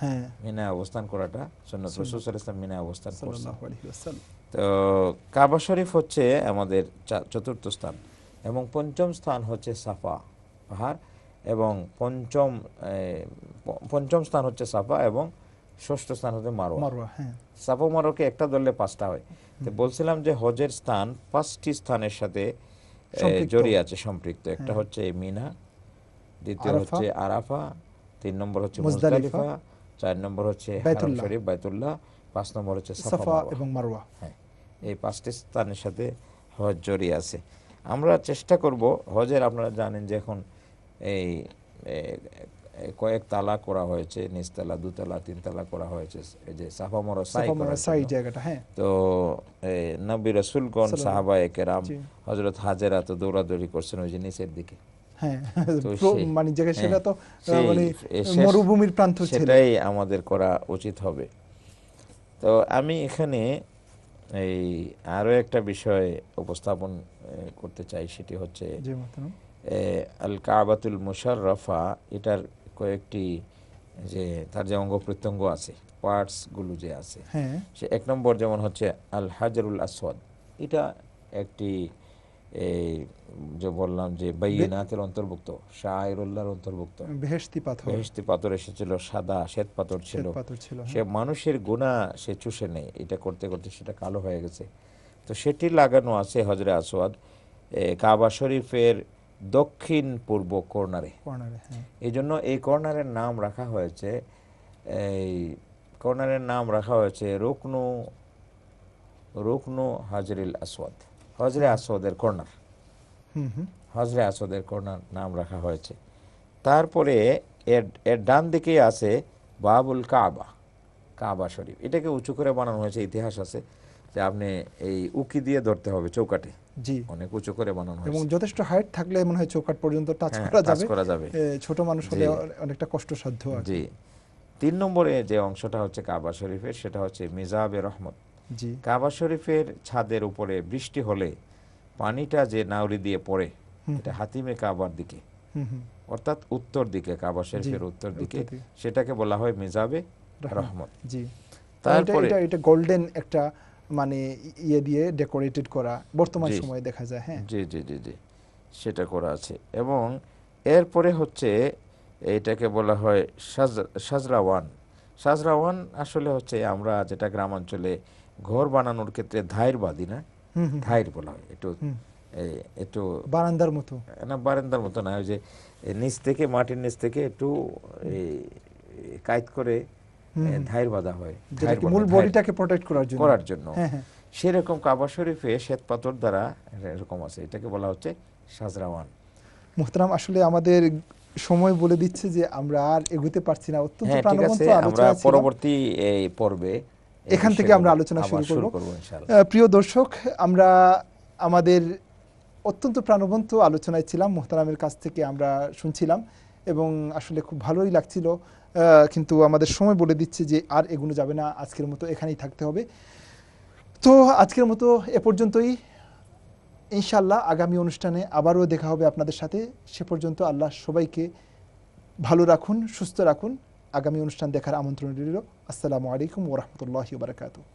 হ্যাঁ, মিনায় অবস্থান করাটা সুন্নত। রাসূল সাল্লাল্লাহু আলাইহি ওয়াসাল্লাম মিনায় অবস্থান করছেন। সাল্লাল্লাহু আলাইহি ওয়াসাল্লাম। তো কাবা শরীফ হচ্ছে আমাদের চতুর্থ স্থান এবং পঞ্চম স্থান হচ্ছে সাফা পাহাড় এবং পঞ্চম স্থান হচ্ছে সাফা এবং ষষ্ঠ স্থান হচ্ছে মারওয়া। হ্যাঁ, সাফা মারোকে একটা ধরলে 5টা হয়। তো বলছিলাম যে হজের স্থান 5টি স্থানের সাথে জড়িয়ে আছে, সম্পৃক্ত। একটা হচ্ছে মিনা, দ্বিতীয় হচ্ছে আরাফা, 3 নম্বর হচ্ছে মুজদালিফা, 4 নম্বর হচ্ছে হারাম শরীফ বাইতুল্লাহ, 5 নম্বর হচ্ছে সাফা এবং মারওয়া। হ্যাঁ, এই 5টি স্থানের সাথে হজ জড়িয়ে আছে। আমরা চেষ্টা করব হজের, আপনারা জানেন যে এখন এই কয়েক তালা করা হয়েছে, নিচতলা, 2তলা, 3তলা করা হয়েছে, এই যে সাফা মারওয়া সাই জায়গাটা। হ্যাঁ, তো নবী রাসূলগণ, সাহাবায়ে কেরাম, হযরত হাজেরা তো দৌড়াদৌড়ি করছেন ওই যে নিচের দিকে। হ্যাঁ, মানে জায়গা সেটা তো মানে মরুভূমির প্রান্ত ছিল, সেটাই আমাদের করা উচিত হবে। তো আমি এখানে এই আরো একটা বিষয় উপস্থাপন করতে চাই, সেটি হচ্ছে আল কাবাতুল মুশাররফা। এটার কয়েকটি যে তার যে অঙ্গ প্রত্যঙ্গ আছে, পার্টস গুলো যে আছে, সে 1 নম্বর যেমন হচ্ছে আল হাজারুল আসওয়াদ। এটা একটি যে বললাম যে বাইনাতের অন্তর্ভুক্ত, শায়রুল্লাহর অন্তর্ভুক্ত। বেহেশতি পাথর এসেছিল, সাদা শ্বেত পাথর ছিল। সে মানুষের গুনাহ সে চুষে নেয়, এটা করতে করতে সেটা কালো হয়ে গেছে। তো সেটি লাগানো আছে হজরে আসওয়াদ কাবা শরীফের দক্ষিণ পূর্ব কর্নারে। এই জন্য এই কর্নারের নাম রাখা হয়েছে, রুকনু হাজরিল আসওয়াদ, হজরে আসওয়াদের কর্নার। হজরে আসওয়াদের কর্নার নাম রাখা হয়েছে। তারপরে এর ডান দিকে আছে বাবুল কাবা শরীফ। এটাকে উঁচু করে বানানো হয়েছে, ইতিহাস আছে যে আপনি এই উকি দিয়ে ধরতে হবে চৌকাটে, অনেক উঁচু করে বানানো হয়েছে এবং যথেষ্ট হাইট থাকলে মনে হয় চৌকাট পর্যন্ত টাচ করা যাবে। ছোট মানুষ হলে অনেকটা কষ্টসাধ্য আছে। জি। 3 নম্বরে যে অংশটা হচ্ছে কাবা শরীফের, সেটা হচ্ছে মিজাবে রহমত। কাবা শরীফের ছাদের উপরে বৃষ্টি হলে পানিটা যে নাউরি দিয়ে পড়ে, এটা হাতিমে কাবার দিকে, অর্থাৎ উত্তর দিকে, কাবা শরীফের উত্তর দিকে, সেটাকে বলা হয় মিজাবে রহমত। জি। তারপরে এটা গোল্ডেন একটা মানে ইয়ে দিয়ে ডেকোরেটেড করা বর্তমান সময়ে দেখা যায়। হ্যাঁ, জি জি জি জি, সেটা করা আছে। এবং এরপরে হচ্ছে এইটাকে বলা হয় সাজরাওয়ান। আসলে হচ্ছে আমরা যেটা গ্রামাঞ্চলে ঘর বানানোর ক্ষেত্রে ধাইর বাঁধি না, ধাইর বলা হয়। একটু বারান্দার মতো না, বারান্দার মতো না, ওই যে নিচ থেকে, মাটির নিচ থেকে একটু কাইত করে ধাইর বাঁধা হয়, মূল বডিটাকে প্রোটেক্ট করার জন্য। সেরকম কাবা শরীফে শ্বেত পাথর দ্বারা এরকম আছে, এটাকে বলা হচ্ছে সাজরাওয়ান। মুহতারাম, আসলে আমাদের সময় বলে দিচ্ছে যে আমরা আর এগোতে পারছি না। অত্যন্ত প্রাণবন্ত আলোচনা, আমরা পরবর্তী এই পর্বে এখান থেকে আমরা আলোচনা শুরু করব ইনশাআল্লাহ। প্রিয় দর্শক, আমরা আমাদের অত্যন্ত প্রাণবন্ত আলোচনায় ছিলাম, মুহতারামের কাছ থেকে আমরা শুনছিলাম এবং আসলে খুব ভালোই লাগছিল, কিন্তু আমাদের সময় বলে দিচ্ছে যে আর এগোনো যাবে না, আজকের মতো এখানেই থাকতে হবে। তো আজকের মতো এ পর্যন্তই। ইনশাআল্লাহ আগামী অনুষ্ঠানে আবারও দেখা হবে আপনাদের সাথে। সে পর্যন্ত আল্লাহ সবাইকে ভালো রাখুন, সুস্থ রাখুন। আগামী অনুষ্ঠান দেখার আমন্ত্রণ রইল। আসসালামু আলাইকুম ওয়া রাহমাতুল্লাহি ওয়া বারাকাতুহু।